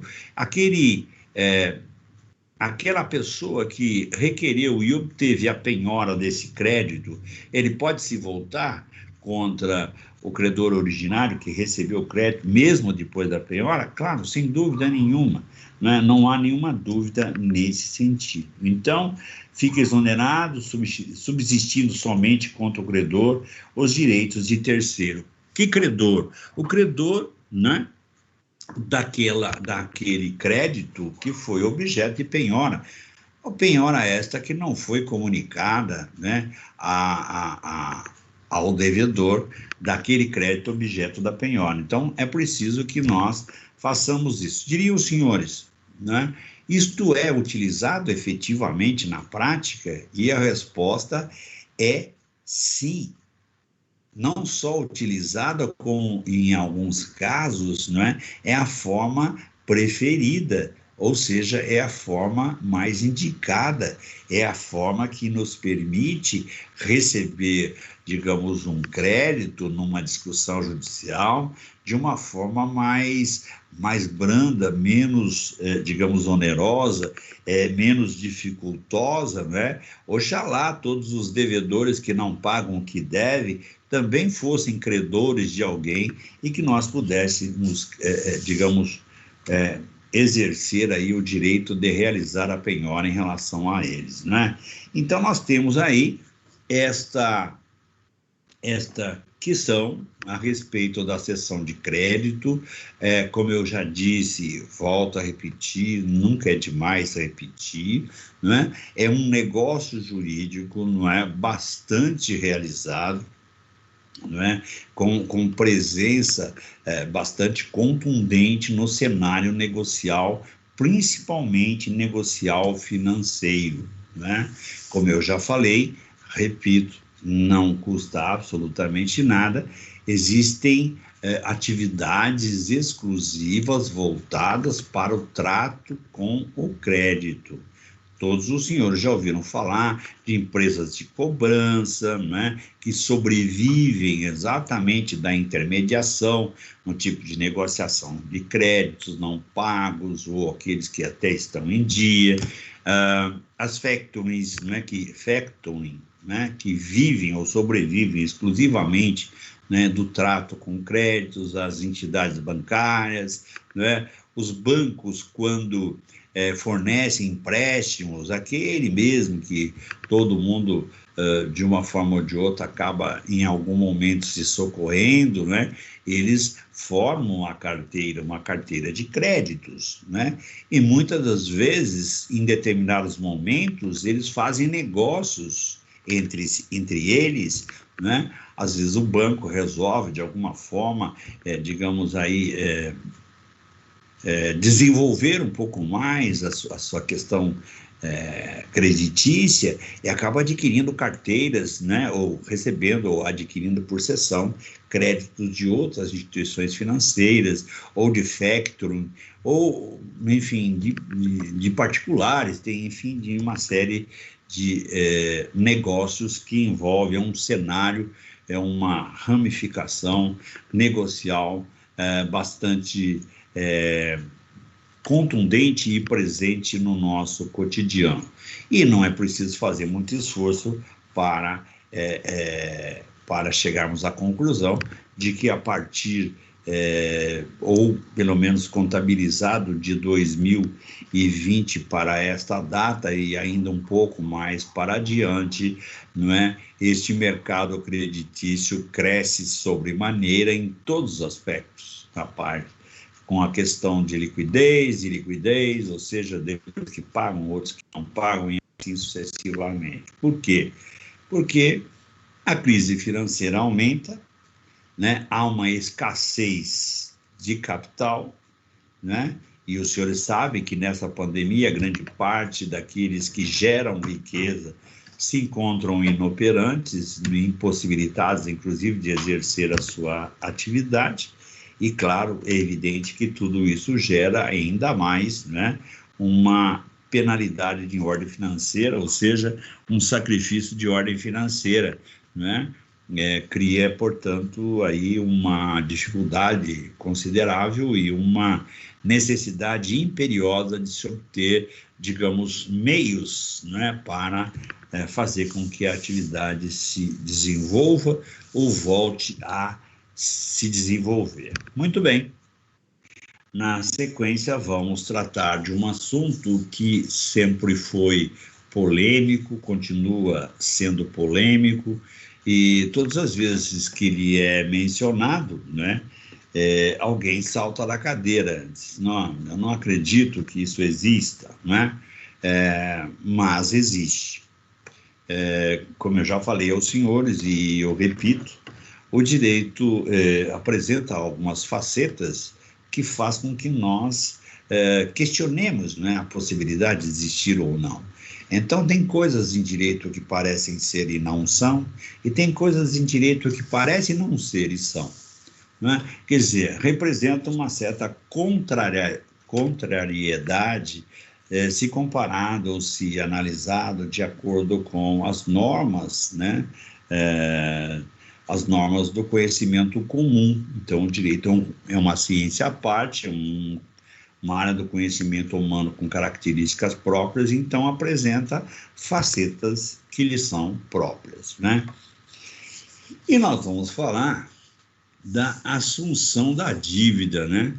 A: aquela pessoa que requereu e obteve a penhora desse crédito, ele pode se voltar contra o credor originário que recebeu o crédito, mesmo depois da penhora? Claro, sem dúvida nenhuma, né? Não há nenhuma dúvida nesse sentido. Então, fica exonerado, subsistindo somente contra o credor os direitos de terceiro. Que credor? O credor, né, daquele crédito que foi objeto de penhora. A penhora esta que não foi comunicada, né, ao devedor daquele crédito objeto da penhora. Então, é preciso que nós façamos isso. Diriam os senhores, né? Isto é utilizado efetivamente na prática? E a resposta é sim. Não só utilizada, como em alguns casos, né, é a forma preferida, ou seja, é a forma mais indicada, é a forma que nos permite receber, digamos, um crédito numa discussão judicial de uma forma mais branda, menos, digamos, onerosa, menos dificultosa, né? Oxalá todos os devedores que não pagam o que devem também fossem credores de alguém e que nós pudéssemos, digamos, exercer aí o direito de realizar a penhora em relação a eles, né? Então, nós temos aí esta questão a respeito da cessão de crédito. Como eu já disse, volto a repetir, nunca é demais repetir, né? É um negócio jurídico, não é, bastante realizado, não é? Com presença bastante contundente no cenário negocial, principalmente negocial financeiro, né? Como eu já falei, repito, não custa absolutamente nada, existem atividades exclusivas voltadas para o trato com o crédito. Todos os senhores já ouviram falar de empresas de cobrança, né, que sobrevivem exatamente da intermediação, no tipo de negociação de créditos não pagos ou aqueles que até estão em dia. As factorings, né, que vivem ou sobrevivem exclusivamente, né, do trato com créditos, as entidades bancárias, né, os bancos, quando fornecem empréstimos, aquele mesmo que todo mundo, de uma forma ou de outra, acaba em algum momento se socorrendo, né? Eles formam uma carteira de créditos, né? E muitas das vezes, em determinados momentos, eles fazem negócios entre eles, né? Às vezes o banco resolve, de alguma forma, digamos aí, desenvolver um pouco mais a sua questão creditícia e acaba adquirindo carteiras, né, ou recebendo ou adquirindo por cessão créditos de outras instituições financeiras ou de factoring, ou, enfim, de particulares, tem, enfim, de uma série de negócios que envolvem um cenário, uma ramificação negocial bastante contundente e presente no nosso cotidiano. E não é preciso fazer muito esforço para chegarmos à conclusão de que a partir, ou pelo menos contabilizado de 2020 para esta data e ainda um pouco mais para adiante, não é? Este mercado creditício cresce sobremaneira em todos os aspectos, a parte com a questão de liquidez, ou seja, depois que pagam, outros que não pagam, e assim sucessivamente. Por quê? Porque a crise financeira aumenta, né? Há uma escassez de capital, né? E os senhores sabem que nessa pandemia, grande parte daqueles que geram riqueza se encontram inoperantes, impossibilitados, inclusive, de exercer a sua atividade. E, claro, é evidente que tudo isso gera ainda mais, né, uma penalidade de ordem financeira, ou seja, um sacrifício de ordem financeira, né? Cria, portanto, aí uma dificuldade considerável e uma necessidade imperiosa de se obter, digamos, meios, né, para fazer com que a atividade se desenvolva ou volte a se desenvolver. Muito bem. Na sequência, vamos tratar de um assunto que sempre foi polêmico, continua sendo polêmico, e todas as vezes que ele é mencionado, né, alguém salta da cadeira, diz, não, eu não acredito que isso exista, né? Mas existe. Como eu já falei aos senhores, e eu repito, o direito apresenta algumas facetas que faz com que nós questionemos, né, a possibilidade de existir ou não. Então, tem coisas em direito que parecem ser e não são, e tem coisas em direito que parecem não ser e são, né? Quer dizer, representa uma certa contrariedade se comparado ou se analisado de acordo com as normas, né? As normas do conhecimento comum. Então, o direito é uma ciência à parte, uma área do conhecimento humano com características próprias, então apresenta facetas que lhe são próprias, né? E nós vamos falar da assunção da dívida, né?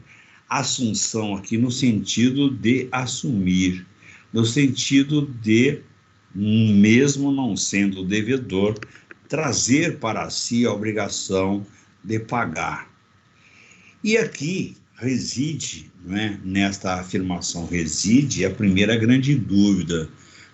A: Assunção aqui no sentido de assumir, no sentido de, mesmo não sendo devedor, trazer para si a obrigação de pagar. E aqui reside, né, nesta afirmação reside a primeira grande dúvida,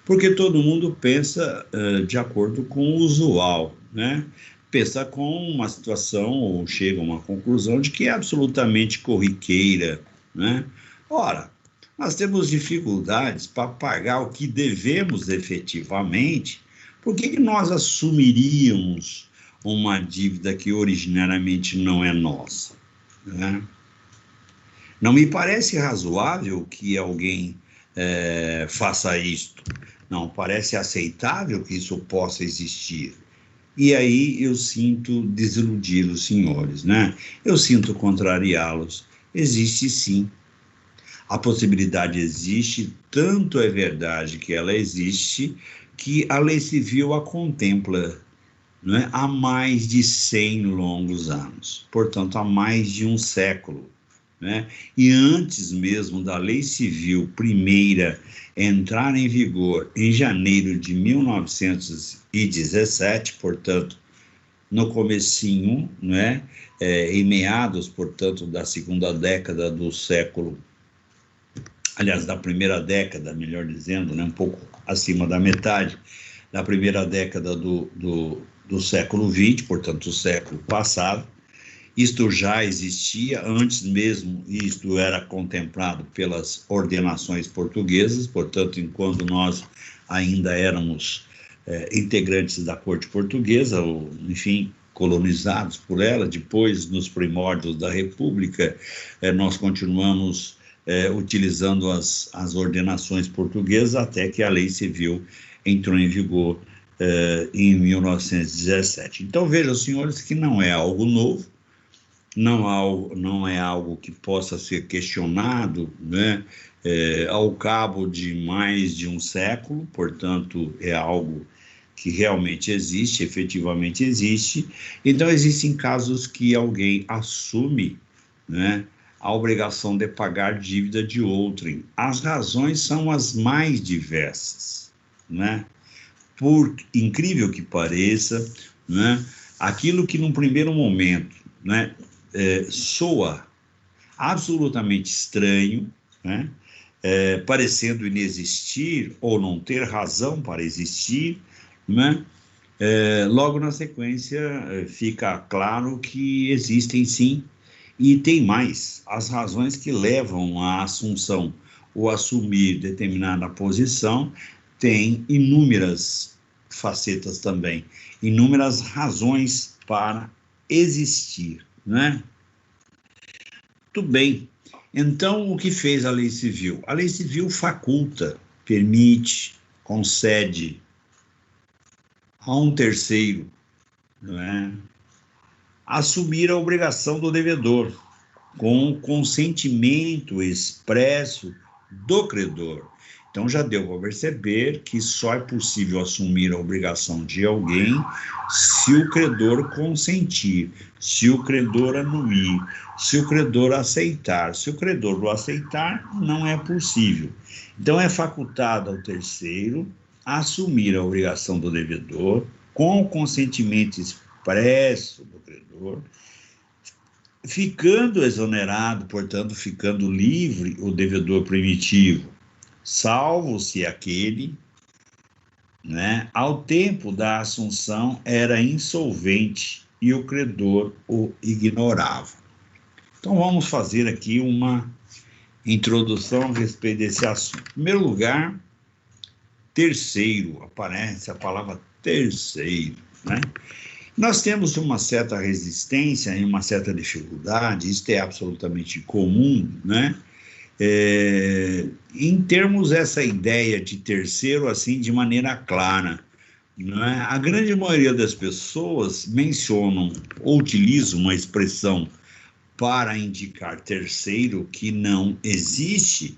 A: porque todo mundo pensa de acordo com o usual, né? Pensa com uma situação ou chega a uma conclusão de que é absolutamente corriqueira, né? Ora, nós temos dificuldades para pagar o que devemos efetivamente. Por que nós assumiríamos uma dívida que originariamente não é nossa, né? Não me parece razoável que alguém faça isto. Não parece aceitável que isso possa existir. E aí eu sinto desiludir os senhores, né? Eu sinto contrariá-los. Existe sim. A possibilidade existe, tanto é verdade que ela existe, que a lei civil a contempla, né, há mais de 100 longos anos, portanto, há mais de um século, né? E antes mesmo da lei civil primeira entrar em vigor em janeiro de 1917, portanto, no comecinho, né, em meados, portanto, da segunda década do século, aliás, da primeira década, melhor dizendo, né, um pouco acima da metade da primeira década do século XX, portanto, o século passado. Isto já existia, antes mesmo isto era contemplado pelas ordenações portuguesas, portanto, enquanto nós ainda éramos integrantes da corte portuguesa, ou, enfim, colonizados por ela, depois, nos primórdios da República, nós continuamos utilizando as ordenações portuguesas até que a lei civil entrou em vigor em 1917. Então, vejam, senhores, que não é algo novo, não é algo que possa ser questionado, né, ao cabo de mais de um século, portanto, é algo que realmente existe, efetivamente existe. Então, existem casos que alguém assume, né, a obrigação de pagar dívida de outrem. As razões são as mais diversas, né? Por incrível que pareça, né, aquilo que num primeiro momento, né, soa absolutamente estranho, né, parecendo inexistir ou não ter razão para existir, né, logo na sequência fica claro que existem sim, e tem mais, as razões que levam à assunção ou assumir determinada posição têm inúmeras facetas também, inúmeras razões para existir, né? Muito bem. Então, o que fez a lei civil? A lei civil faculta, permite, concede a um terceiro, né, assumir a obrigação do devedor, com o consentimento expresso do credor. Então, já deu para perceber que só é possível assumir a obrigação de alguém se o credor consentir, se o credor anuir, se o credor aceitar. Se o credor não aceitar, não é possível. Então, é facultado ao terceiro assumir a obrigação do devedor com o consentimento expresso do credor, ficando exonerado, portanto, ficando livre o devedor primitivo, salvo-se aquele, né, ao tempo da assunção era insolvente e o credor o ignorava. Então, vamos fazer aqui uma introdução a respeito desse assunto. Em primeiro lugar, terceiro, aparece a palavra terceiro, né? Nós temos uma certa resistência e uma certa dificuldade, isso é absolutamente comum, né? Em termos essa ideia de terceiro assim de maneira clara, não é? A grande maioria das pessoas mencionam ou utilizam uma expressão para indicar terceiro que não existe,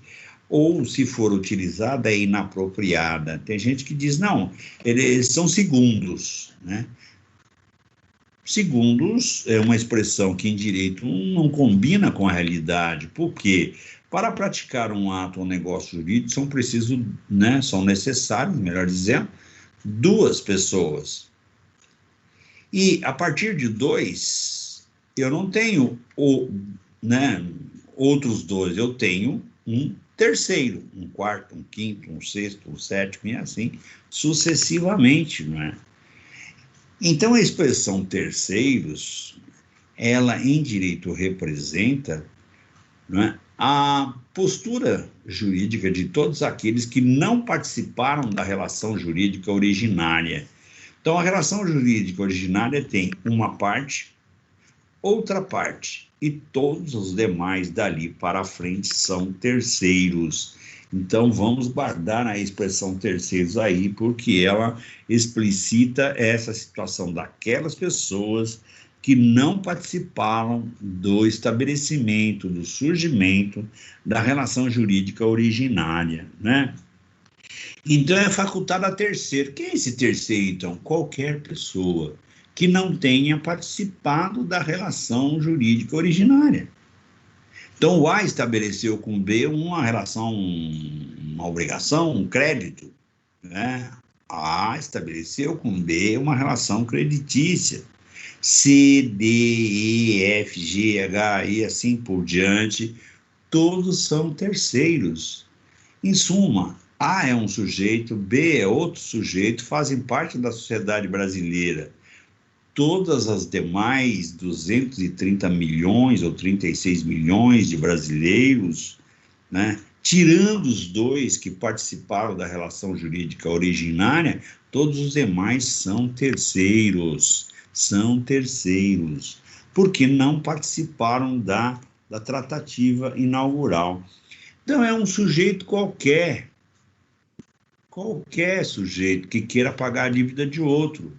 A: ou se for utilizada é inapropriada. Tem gente que diz, não, eles são segundos, né? Segundos é uma expressão que em direito não combina com a realidade. Por quê? Para praticar um ato ou negócio jurídico são precisos, né, são necessários, melhor dizendo, duas pessoas. E a partir de dois, eu não tenho né, outros dois, eu tenho um terceiro, um quarto, um quinto, um sexto, um sétimo e assim sucessivamente, não é? Então, a expressão terceiros, ela em direito representa, né, a postura jurídica de todos aqueles que não participaram da relação jurídica originária. Então, a relação jurídica originária tem uma parte, outra parte, e todos os demais dali para frente são terceiros. Então, vamos guardar a expressão terceiros aí, porque ela explicita essa situação daquelas pessoas que não participaram do estabelecimento, do surgimento da relação jurídica originária, né? Então, é facultado a terceiro. Quem é esse terceiro, então? Qualquer pessoa que não tenha participado da relação jurídica originária. Então, o A estabeleceu com o B uma relação, uma obrigação, um crédito, né? A estabeleceu com o B uma relação creditícia. C, D, E, F, G, H e assim por diante, todos são terceiros. Em suma, A é um sujeito, B é outro sujeito, fazem parte da sociedade brasileira. Todas as demais 230 milhões ou 36 milhões de brasileiros, né, tirando os dois que participaram da relação jurídica originária, todos os demais são terceiros, porque não participaram da tratativa inaugural. Então, é um sujeito qualquer qualquer sujeito que queira pagar a dívida de outro.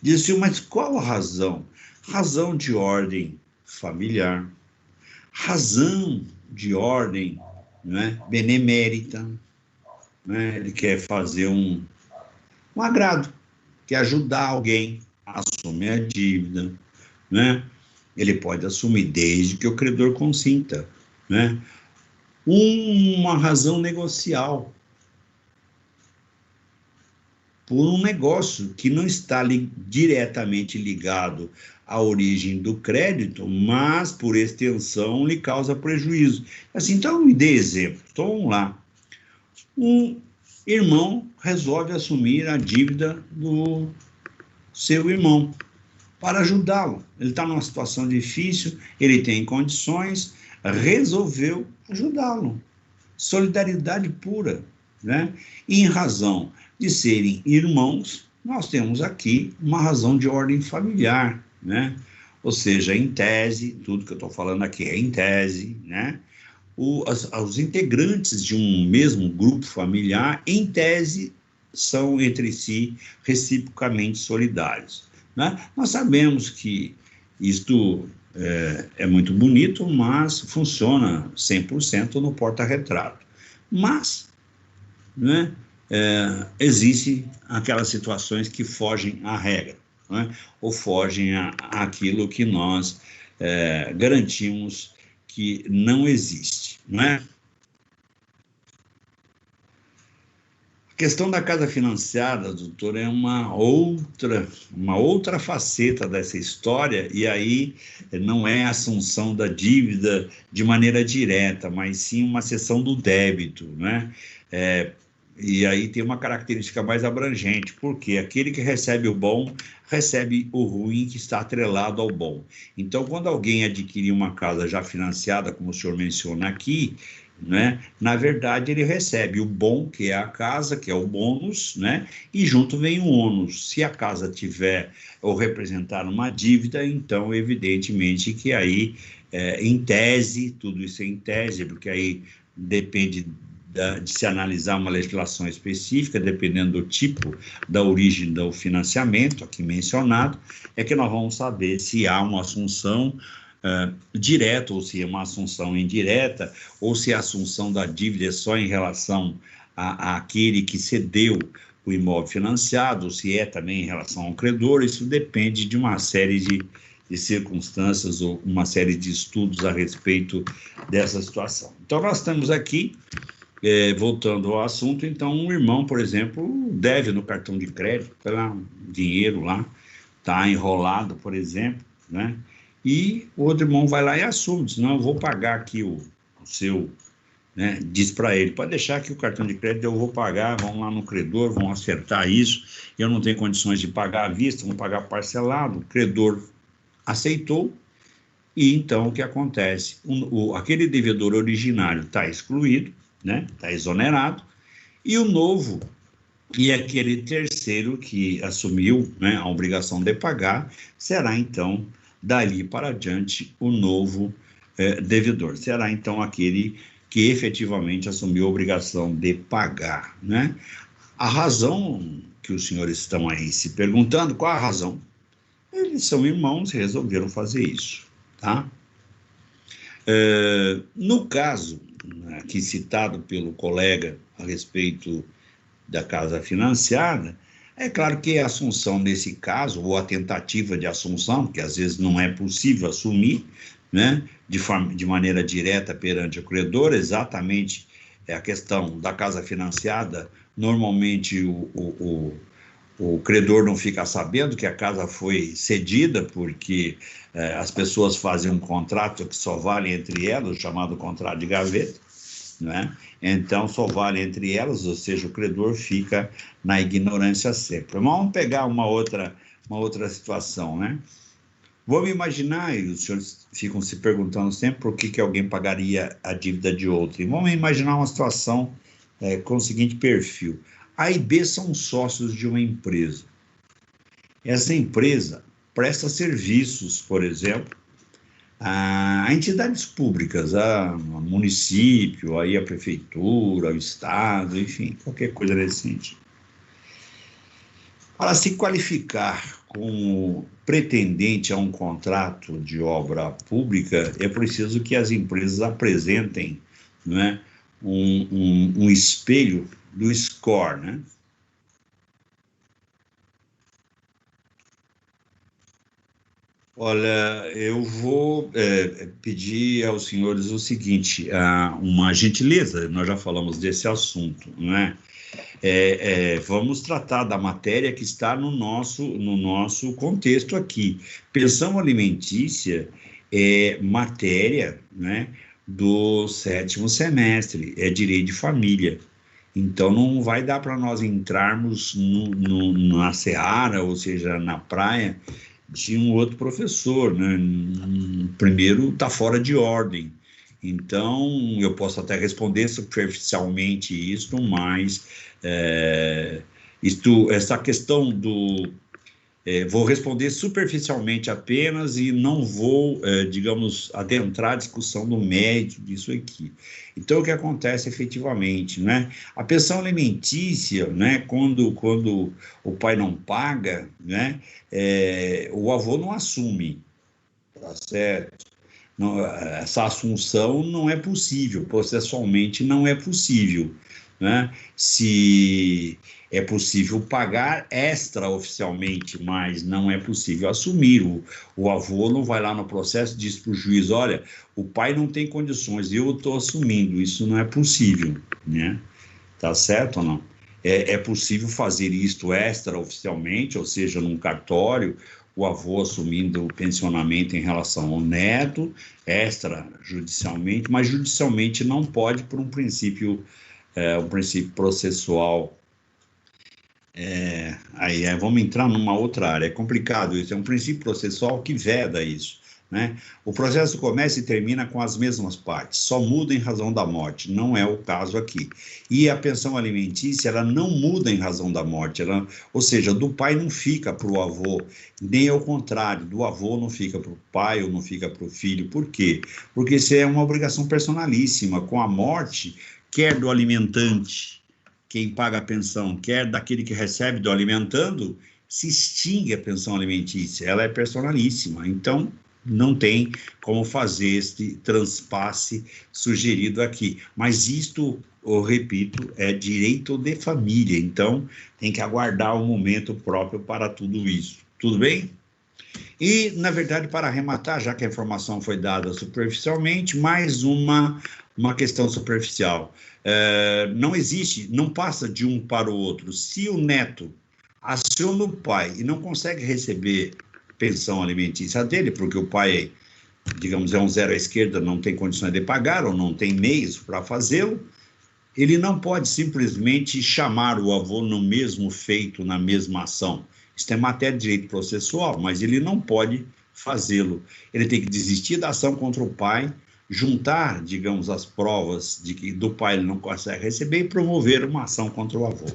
A: Diz assim, mas qual a razão? Razão de ordem familiar, razão de ordem, né, benemérita, né? Ele quer fazer um agrado, quer ajudar alguém a assumir a dívida, né? Ele pode assumir desde que o credor consinta, né? Uma razão negocial, por um negócio que não está diretamente ligado à origem do crédito, mas, por extensão, lhe causa prejuízo. Assim, então, me dê exemplo. Então, vamos lá. Um irmão resolve assumir a dívida do seu irmão para ajudá-lo. Ele está numa situação difícil, ele tem condições, resolveu ajudá-lo. Solidariedade pura, né? E em razão de serem irmãos, nós temos aqui uma razão de ordem familiar, né? Ou seja, em tese, tudo que eu estou falando aqui é em tese, né? Os integrantes de um mesmo grupo familiar, em tese, são entre si reciprocamente solidários, né? Nós sabemos que isto é muito bonito, mas funciona 100% no porta-retrato. Mas, né, existem aquelas situações que fogem à regra, né, ou fogem àquilo que nós garantimos que não existe, não é? A questão da casa financiada, doutor, é uma outra faceta dessa história, e aí não é a assunção da dívida de maneira direta, mas sim uma cessão do débito, né? E aí tem uma característica mais abrangente, porque aquele que recebe o bom, recebe o ruim que está atrelado ao bom. Então, quando alguém adquirir uma casa já financiada, como o senhor menciona aqui, né, na verdade, ele recebe o bom, que é a casa, que é o bônus, né, e junto vem o ônus. Se a casa tiver ou representar uma dívida, então, evidentemente, que aí, em tese, tudo isso é em tese, porque aí depende de se analisar uma legislação específica, dependendo do tipo, da origem do financiamento, aqui mencionado, é que nós vamos saber se há uma assunção direta, ou se é uma assunção indireta, ou se a assunção da dívida é só em relação àquele que cedeu o imóvel financiado, ou se é também em relação ao credor. Isso depende de uma série de circunstâncias ou uma série de estudos a respeito dessa situação. Então, nós estamos aqui, voltando ao assunto, então, um irmão, por exemplo, deve no cartão de crédito, pelo dinheiro lá, está enrolado, por exemplo, né? E o outro irmão vai lá e assume, diz, não, eu vou pagar aqui o seu, né? Diz para ele, pode deixar aqui o cartão de crédito, eu vou pagar, vão lá no credor, vão acertar isso, eu não tenho condições de pagar à vista, vou pagar parcelado, o credor aceitou, e então o que acontece? Aquele devedor originário está excluído, né? Está exonerado, e o novo, e aquele terceiro que assumiu, né, a obrigação de pagar, será então, dali para diante, o novo devedor. Será então aquele que efetivamente assumiu a obrigação de pagar, né? A razão que os senhores estão aí se perguntando, qual a razão? Eles são irmãos e resolveram fazer isso, tá? No caso aqui citado pelo colega a respeito da casa financiada, é claro que a assunção nesse caso, ou a tentativa de assunção, que às vezes não é possível assumir, né, de maneira direta perante o credor, exatamente a questão da casa financiada, normalmente o credor não fica sabendo que a casa foi cedida, porque as pessoas fazem um contrato que só vale entre elas, o chamado contrato de gaveta, né? Então só vale entre elas, ou seja, o credor fica na ignorância sempre. Mas vamos pegar uma outra situação, né? Vamos imaginar, e os senhores ficam se perguntando sempre por que alguém pagaria a dívida de outro. E vamos imaginar uma situação com o seguinte perfil. A e B são sócios de uma empresa. Essa empresa presta serviços, por exemplo, a entidades públicas, a município, aí a prefeitura, o estado, enfim, qualquer coisa nesse sentido. Para se qualificar como pretendente a um contrato de obra pública, é preciso que as empresas apresentem, não é, um espelho do score, né? Olha, eu vou pedir aos senhores o seguinte, uma gentileza, nós já falamos desse assunto, não é? Vamos tratar da matéria que está no nosso contexto aqui. Pensão alimentícia é matéria, né, do 7º semestre, é direito de família. Então, não vai dar para nós entrarmos na seara, ou seja, na praia, de um outro professor, né? Primeiro, está fora de ordem. Então, eu posso até responder superficialmente isso, mas essa questão do... vou responder superficialmente apenas e não vou, digamos, adentrar a discussão do mérito disso aqui. Então, o que acontece efetivamente, né? A pensão alimentícia, né, quando o pai não paga, né, o avô não assume, tá certo? Não, essa assunção não é possível, processualmente não é possível, né? Se é possível pagar extraoficialmente, mas não é possível assumir. O avô não vai lá no processo e diz para o juiz, olha, o pai não tem condições, eu estou assumindo, isso não é possível, né? Tá certo ou não? É possível fazer isto extraoficialmente, ou seja, num cartório, o avô assumindo o pensionamento em relação ao neto, extrajudicialmente, mas judicialmente não pode por um princípio processual. Vamos entrar numa outra área, é complicado isso, é um princípio processual que veda isso, né? O processo começa e termina com as mesmas partes, só muda em razão da morte, não é o caso aqui. E a pensão alimentícia, ela não muda em razão da morte, ou seja, do pai não fica para o avô, nem ao contrário, do avô não fica para o pai ou não fica para o filho. Por quê? Porque isso é uma obrigação personalíssima, com a morte, quer do alimentante, quem paga a pensão, quer daquele que recebe do alimentando, se extingue a pensão alimentícia, ela é personalíssima, então não tem como fazer este transpasse sugerido aqui. Mas isto, eu repito, é direito de família, então tem que aguardar o momento próprio para tudo isso. Tudo bem? E, na verdade, para arrematar, já que a informação foi dada superficialmente, mais uma questão superficial. Não existe, não passa de um para o outro. Se o neto aciona o pai e não consegue receber pensão alimentícia dele, porque o pai, digamos, é um zero à esquerda, não tem condições de pagar ou não tem meios para fazê-lo, ele não pode simplesmente chamar o avô no mesmo feito, na mesma ação. Isso é matéria de direito processual, mas ele não pode fazê-lo. Ele tem que desistir da ação contra o pai, juntar, digamos, as provas de que do pai ele não consegue receber e promover uma ação contra o avô.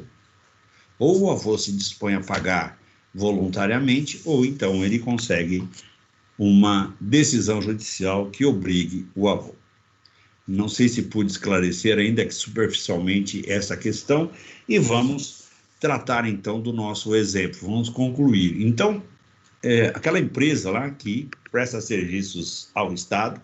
A: Ou o avô se dispõe a pagar voluntariamente, ou então ele consegue uma decisão judicial que obrigue o avô. Não sei se pude esclarecer, ainda que superficialmente, essa questão, e vamos tratar então do nosso exemplo, vamos concluir. Então, aquela empresa lá que presta serviços ao Estado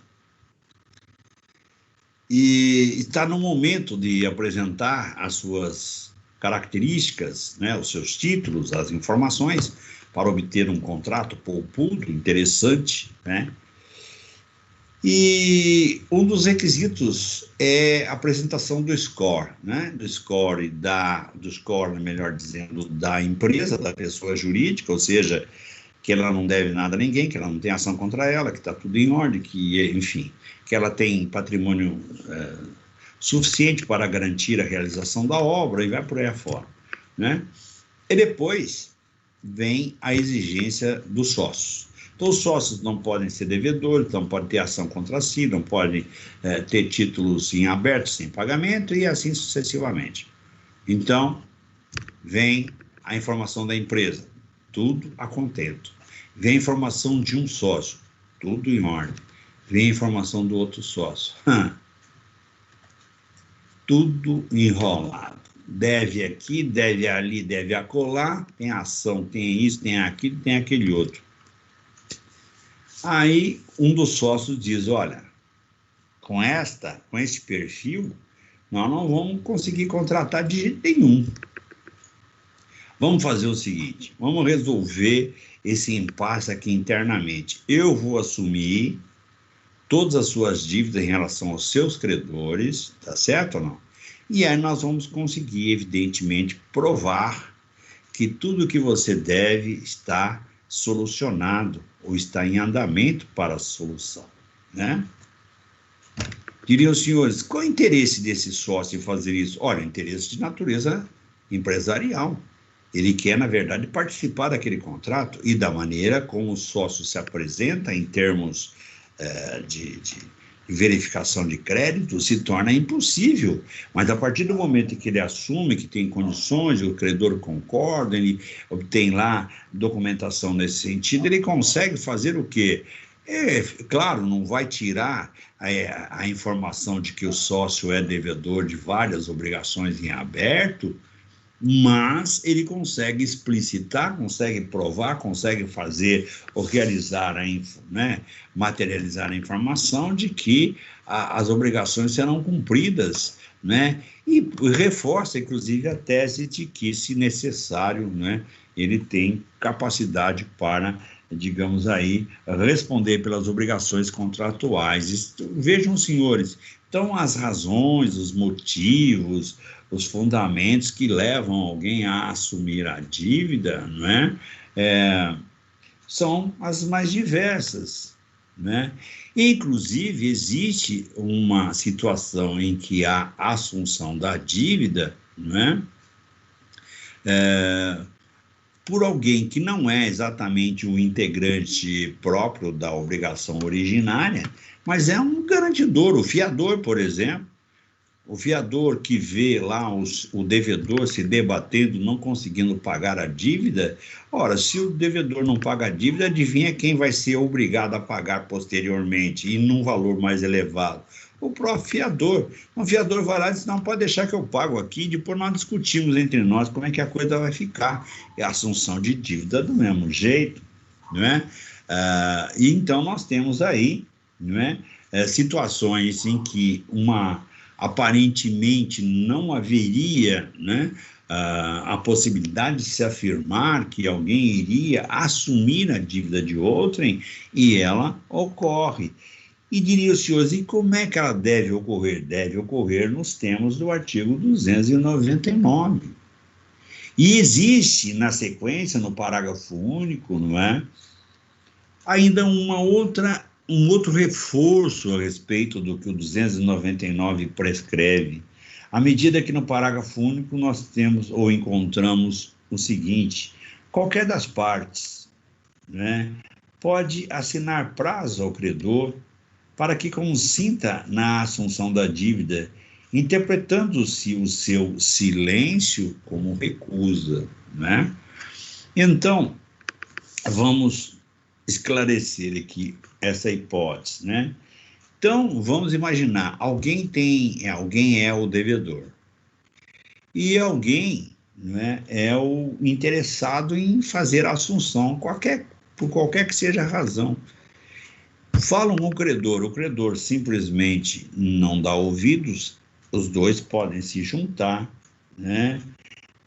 A: e está no momento de apresentar as suas características, né, os seus títulos, as informações, para obter um contrato poupudo, interessante, né? E um dos requisitos é a apresentação do score, né? Do score, melhor dizendo, da empresa, da pessoa jurídica, ou seja, que ela não deve nada a ninguém, que ela não tem ação contra ela, que está tudo em ordem, que, enfim, que ela tem patrimônio suficiente para garantir a realização da obra e vai por aí afora, né? E depois vem a exigência dos sócios. Então, os sócios não podem ser devedores, não podem ter ação contra si, não podem ter títulos em aberto sem pagamento e assim sucessivamente. Então, vem a informação da empresa, tudo a contento. Vem a informação de um sócio, tudo em ordem. vem a informação do outro sócio. Tudo enrolado. Deve aqui, deve ali, deve acolá, tem ação, tem isso, tem aquilo, tem aquele outro. Aí um dos sócios diz, olha, com esse perfil, nós não vamos conseguir contratar de jeito nenhum. Vamos fazer o seguinte, vamos resolver esse impasse aqui internamente. Eu vou assumir todas as suas dívidas em relação aos seus credores, tá certo ou não? E aí nós vamos conseguir, evidentemente, provar que tudo que você deve está solucionado ou está em andamento para a solução, né? Diriam os senhores, qual é o interesse desse sócio em fazer isso? Olha, interesse de natureza empresarial. Ele quer, na verdade, participar daquele contrato e da maneira como o sócio se apresenta em termos de verificação de crédito se torna impossível, mas a partir do momento em que ele assume que tem condições, o credor concorda, ele obtém lá documentação nesse sentido, ele consegue fazer o quê? Claro, não vai tirar a informação de que o sócio é devedor de várias obrigações em aberto, mas ele consegue explicitar, consegue provar, consegue fazer ou realizar, materializar a informação de que as obrigações serão cumpridas, né? E reforça, inclusive, a tese de que, se necessário, né, ele tem capacidade para, digamos aí, responder pelas obrigações contratuais. Vejam, senhores, então as razões, os motivos, os fundamentos que levam alguém a assumir a dívida, né, são as mais diversas, né? Inclusive, existe uma situação em que a assunção da dívida, né, por alguém que não é exatamente o integrante próprio da obrigação originária, mas é um garantidor, o fiador, por exemplo. O fiador que vê lá o devedor se debatendo, não conseguindo pagar a dívida, ora, se o devedor não paga a dívida, adivinha quem vai ser obrigado a pagar posteriormente e num valor mais elevado? O próprio fiador. O fiador vai lá e diz, não, pode deixar que eu pago aqui, depois nós discutimos entre nós como é que a coisa vai ficar. É a assunção de dívida do mesmo jeito, não é? E então nós temos aí, não é, situações em que aparentemente não haveria, né, a possibilidade de se afirmar que alguém iria assumir a dívida de outrem, e ela ocorre. E diria os senhores, e como é que ela deve ocorrer? Deve ocorrer nos termos do artigo 299. E existe, na sequência, no parágrafo único, não é, ainda um outro reforço a respeito do que o 299 prescreve. À medida que no parágrafo único nós temos ou encontramos o seguinte: qualquer das partes, né, pode assinar prazo ao credor para que consinta na assunção da dívida, interpretando-se o seu silêncio como recusa, né? Então, vamos esclarecer aqui essa hipótese, né? Então, vamos imaginar, alguém é o devedor e alguém, né, é o interessado em fazer a assunção, por qualquer que seja a razão. Falam o credor simplesmente não dá ouvidos, os dois podem se juntar, né?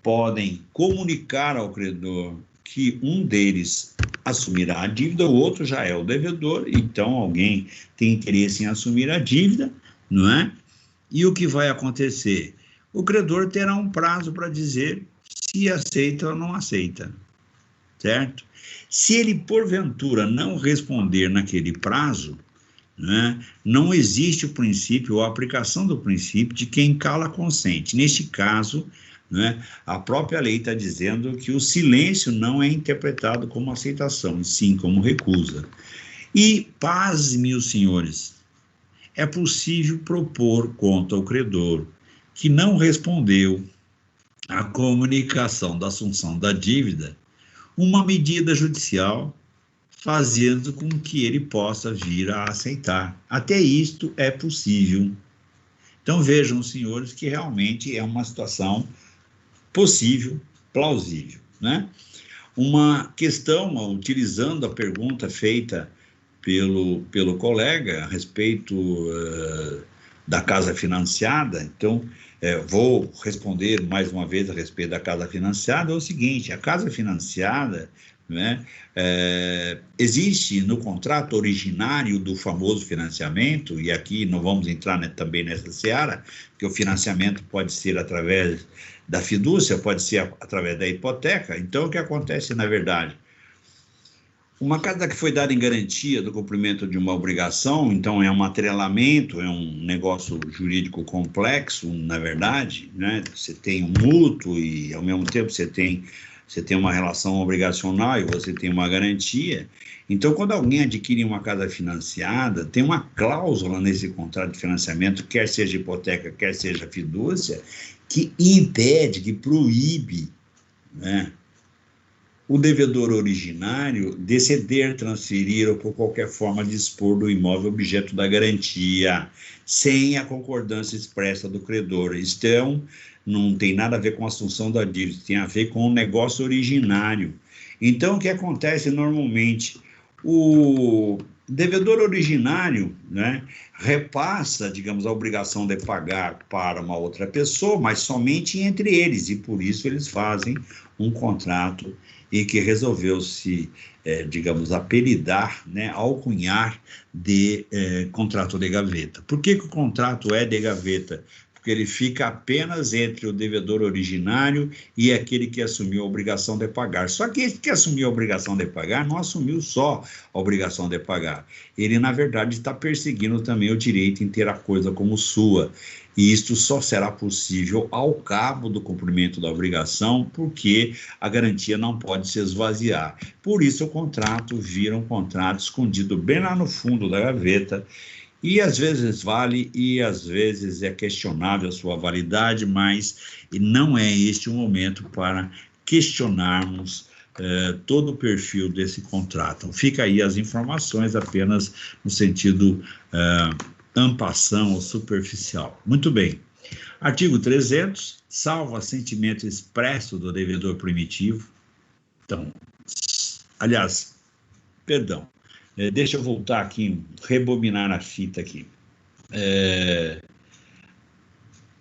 A: Podem comunicar ao credor que um deles assumirá a dívida, o outro já é o devedor, então alguém tem interesse em assumir a dívida, não é? E o que vai acontecer? O credor terá um prazo para dizer se aceita ou não aceita, certo? Se ele, porventura, não responder naquele prazo, né, não existe o princípio ou a aplicação do princípio de quem cala consente. Neste caso, né, a própria lei está dizendo que o silêncio não é interpretado como aceitação, sim como recusa. E, pasme os senhores, é possível propor contra o credor que não respondeu à comunicação da assunção da dívida uma medida judicial fazendo com que ele possa vir a aceitar. Até isto é possível. Então, vejam, senhores, que realmente é uma situação possível, plausível, né? Uma questão, utilizando a pergunta feita pelo colega a respeito da casa financiada, então, vou responder mais uma vez a respeito da casa financiada, é o seguinte, a casa financiada, né, existe no contrato originário do famoso financiamento, e aqui não vamos entrar, né, também nessa seara, porque o financiamento pode ser através da fidúcia, pode ser através da hipoteca. Então, o que acontece, na verdade? Uma casa que foi dada em garantia do cumprimento de uma obrigação, então é um atrelamento, é um negócio jurídico complexo, na verdade, né? Você tem um mútuo e, ao mesmo tempo, você tem uma relação obrigacional e você tem uma garantia. Então, quando alguém adquire uma casa financiada, tem uma cláusula nesse contrato de financiamento, quer seja hipoteca, quer seja fidúcia, que impede, que proíbe, né, o devedor originário de ceder, transferir ou por qualquer forma dispor do imóvel objeto da garantia, sem a concordância expressa do credor. Então, não tem nada a ver com a assunção da dívida, tem a ver com o negócio originário. Então, o que acontece normalmente? O devedor originário, né, repassa, digamos, a obrigação de pagar para uma outra pessoa, mas somente entre eles, e por isso eles fazem um contrato e que resolveu-se, digamos, apelidar, né, alcunhar de contrato de gaveta. Por que o contrato é de gaveta? Porque ele fica apenas entre o devedor originário e aquele que assumiu a obrigação de pagar. Só que esse que assumiu a obrigação de pagar não assumiu só a obrigação de pagar. Ele, na verdade, está perseguindo também o direito em ter a coisa como sua. E isto só será possível ao cabo do cumprimento da obrigação, porque a garantia não pode se esvaziar. Por isso o contrato vira um contrato escondido bem lá no fundo da gaveta, e às vezes vale e às vezes é questionável a sua validade, mas não é este o momento para questionarmos todo o perfil desse contrato. Então, fica aí as informações apenas no sentido en passant ou superficial. Muito bem. Artigo 300, salvo sentimento expresso do devedor primitivo. Então, aliás, perdão, deixa eu voltar aqui, rebobinar a fita aqui.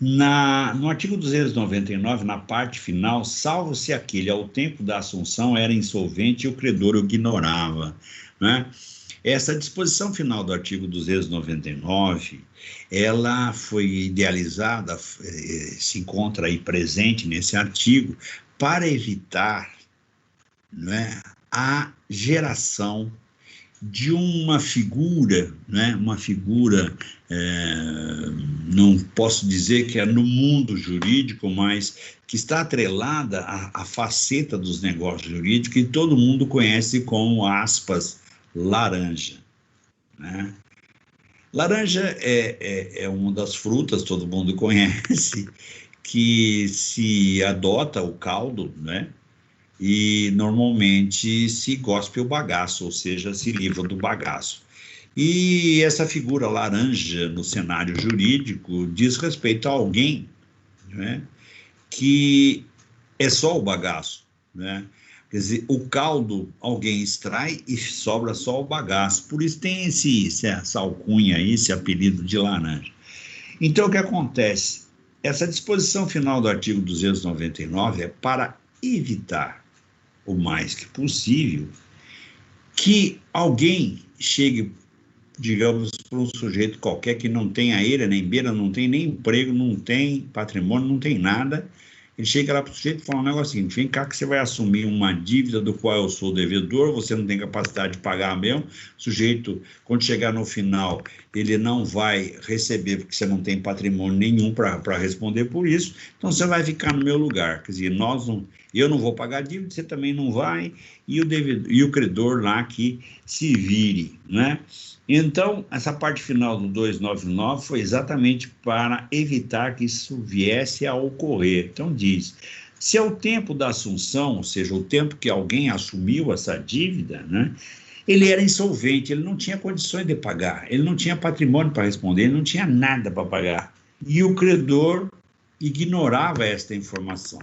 A: No artigo 299, na parte final, salvo se aquele ao tempo da assunção era insolvente e o credor o ignorava, né? Essa disposição final do artigo 299, ela foi idealizada, se encontra aí presente nesse artigo, para evitar, né, a geração de uma figura, né, não posso dizer que é no mundo jurídico, mas que está atrelada à faceta dos negócios jurídicos, e todo mundo conhece como, aspas, laranja, né? Laranja é uma das frutas, todo mundo conhece, que se adota o caldo, né? E normalmente se gospe o bagaço, ou seja, se livra do bagaço. E essa figura laranja no cenário jurídico diz respeito a alguém, né, que é só o bagaço, né? Quer dizer, o caldo alguém extrai e sobra só o bagaço. Por isso tem essa alcunha aí, esse apelido de laranja. Então, o que acontece? Essa disposição final do artigo 299 é para evitar o mais que possível que alguém chegue, digamos, para um sujeito qualquer que não tem eira nem beira, não tem nem emprego, não tem patrimônio, não tem nada. Ele chega lá para o sujeito e fala um negócio seguinte: vem cá que você vai assumir uma dívida do qual eu sou devedor, você não tem capacidade de pagar mesmo. O sujeito, quando chegar no final, ele não vai receber, porque você não tem patrimônio nenhum para responder por isso, então você vai ficar no meu lugar. Quer dizer, eu não vou pagar dívida, você também não vai, e o credor lá que se vire, né? Então, essa parte final do 299 foi exatamente para evitar que isso viesse a ocorrer. Então, diz, se ao tempo da assunção, ou seja, o tempo que alguém assumiu essa dívida, né, Ele era insolvente, ele não tinha condições de pagar, ele não tinha patrimônio para responder, ele não tinha nada para pagar. E o credor ignorava esta informação.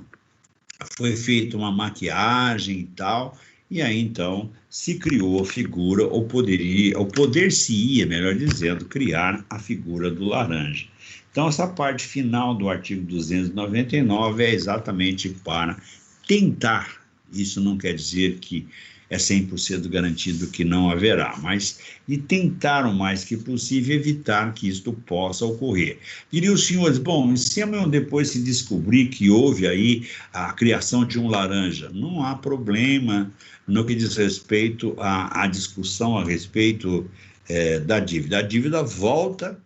A: Foi feita uma maquiagem e tal, e aí então se criou a figura, ou poder-se-ia, melhor dizendo, criar a figura do laranja. Então essa parte final do artigo 299 é exatamente para tentar, isso não quer dizer que é 100% garantido que não haverá, mas de tentar o mais que possível evitar que isto possa ocorrer. Diriam os senhores, bom, se amanhã depois se descobrir que houve aí a criação de um laranja, não há problema no que diz respeito à discussão a respeito da dívida. A dívida volta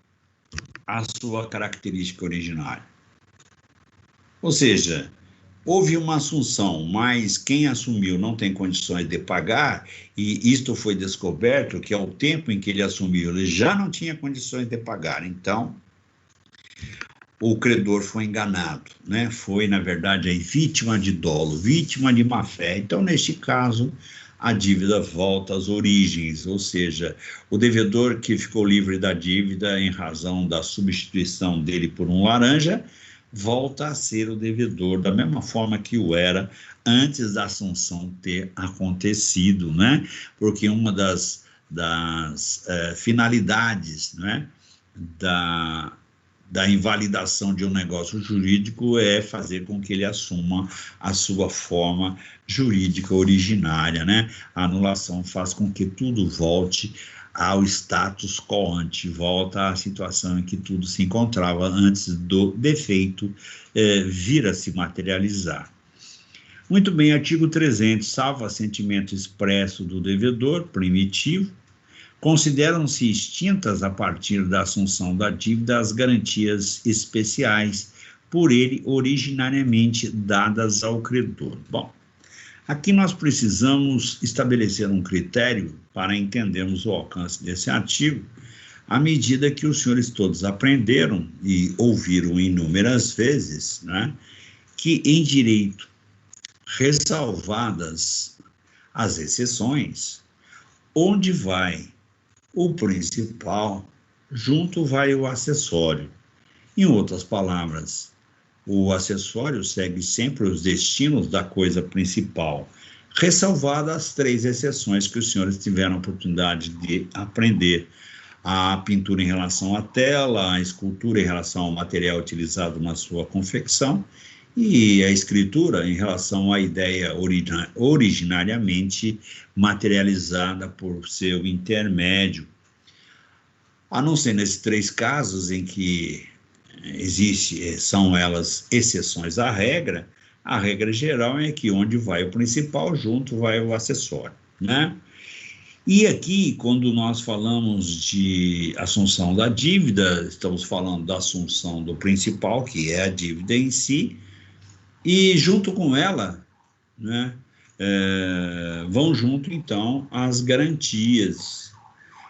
A: à sua característica originária. Ou seja, houve uma assunção, mas quem assumiu não tem condições de pagar, e isto foi descoberto que ao tempo em que ele assumiu, ele já não tinha condições de pagar. Então, o credor foi enganado, né? Foi, na verdade, aí, vítima de dolo, vítima de má-fé. Então, neste caso, a dívida volta às origens, ou seja, o devedor que ficou livre da dívida em razão da substituição dele por um laranja, volta a ser o devedor, da mesma forma que o era antes da assunção ter acontecido, né? Porque uma das finalidades, né, da invalidação de um negócio jurídico é fazer com que ele assuma a sua forma jurídica originária, né? A anulação faz com que tudo volte ao status quo ante, volta à situação em que tudo se encontrava antes do defeito vir a se materializar. Muito bem, artigo 300, salvo assentimento expresso do devedor primitivo, consideram-se extintas a partir da assunção da dívida as garantias especiais por ele originariamente dadas ao credor. Bom, aqui nós precisamos estabelecer um critério para entendermos o alcance desse artigo, à medida que os senhores todos aprenderam e ouviram inúmeras vezes, né, que em direito, ressalvadas as exceções, onde vai o principal, junto vai o acessório. Em outras palavras, o acessório segue sempre os destinos da coisa principal, ressalvadas as 3 exceções que os senhores tiveram a oportunidade de aprender. A pintura em relação à tela, a escultura em relação ao material utilizado na sua confecção e a escritura em relação à ideia originariamente materializada por seu intermédio. A não ser nesses 3 casos em que são elas exceções à regra, a regra geral é que onde vai o principal, junto vai o acessório, né? E aqui, quando nós falamos de assunção da dívida, estamos falando da assunção do principal, que é a dívida em si, e junto com ela, né, vão junto, então, as garantias.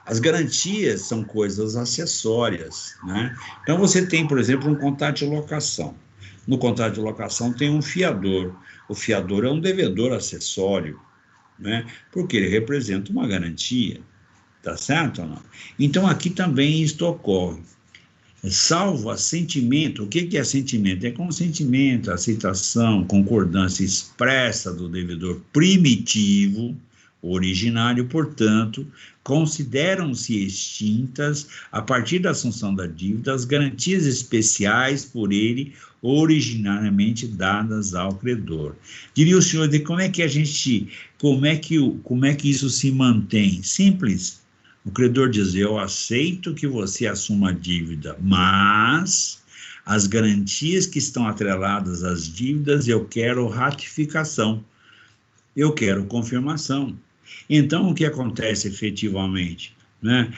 A: As garantias são coisas acessórias, né? Então, você tem, por exemplo, um contrato de locação. No contrato de locação tem um fiador. O fiador é um devedor acessório, né? Porque ele representa uma garantia, tá certo ou não? Então, aqui também isto ocorre. Salvo assentimento, o que é assentimento? É consentimento, aceitação, concordância expressa do devedor primitivo, originário, portanto, consideram-se extintas, a partir da assunção da dívida, as garantias especiais por ele originariamente dadas ao credor. Diria o senhor, de como é que isso se mantém? Simples. O credor diz, eu aceito que você assuma a dívida, mas as garantias que estão atreladas às dívidas, eu quero ratificação, eu quero confirmação. Então, o que acontece efetivamente, né?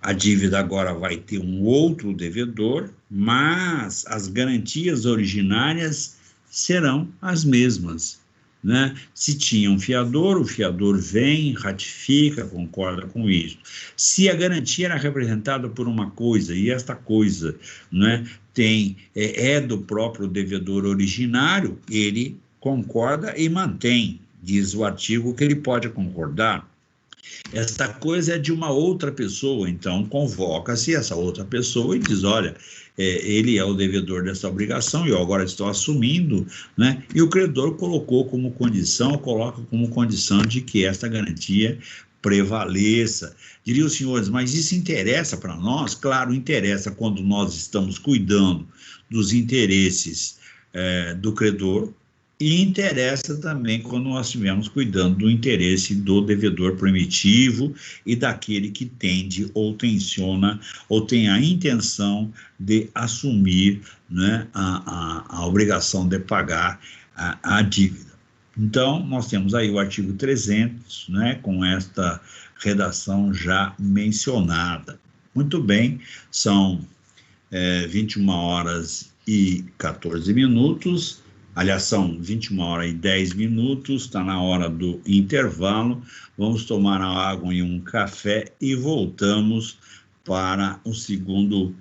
A: A dívida agora vai ter um outro devedor, mas as garantias originárias serão as mesmas, né? Se tinha um fiador, o fiador vem, ratifica, concorda com isso. Se a garantia era representada por uma coisa, e esta coisa, né, é do próprio devedor originário, ele concorda e mantém. Diz o artigo que ele pode concordar. Esta coisa é de uma outra pessoa, então convoca-se essa outra pessoa e diz, olha, ele é o devedor dessa obrigação e eu agora estou assumindo, né? E o credor colocou como condição, coloca como condição de que esta garantia prevaleça. Diriam os senhores, mas isso interessa para nós? Claro, interessa quando nós estamos cuidando dos interesses do credor, e interessa também quando nós estivermos cuidando do interesse do devedor primitivo e daquele que tende ou tenciona ou tem a intenção de assumir, né, a obrigação de pagar a dívida. Então, nós temos aí o artigo 300, né, com esta redação já mencionada. Muito bem, são 21 horas e 14 minutos. Aliás, são 21 horas e 10 minutos, está na hora do intervalo. Vamos tomar a água e um café e voltamos para o segundo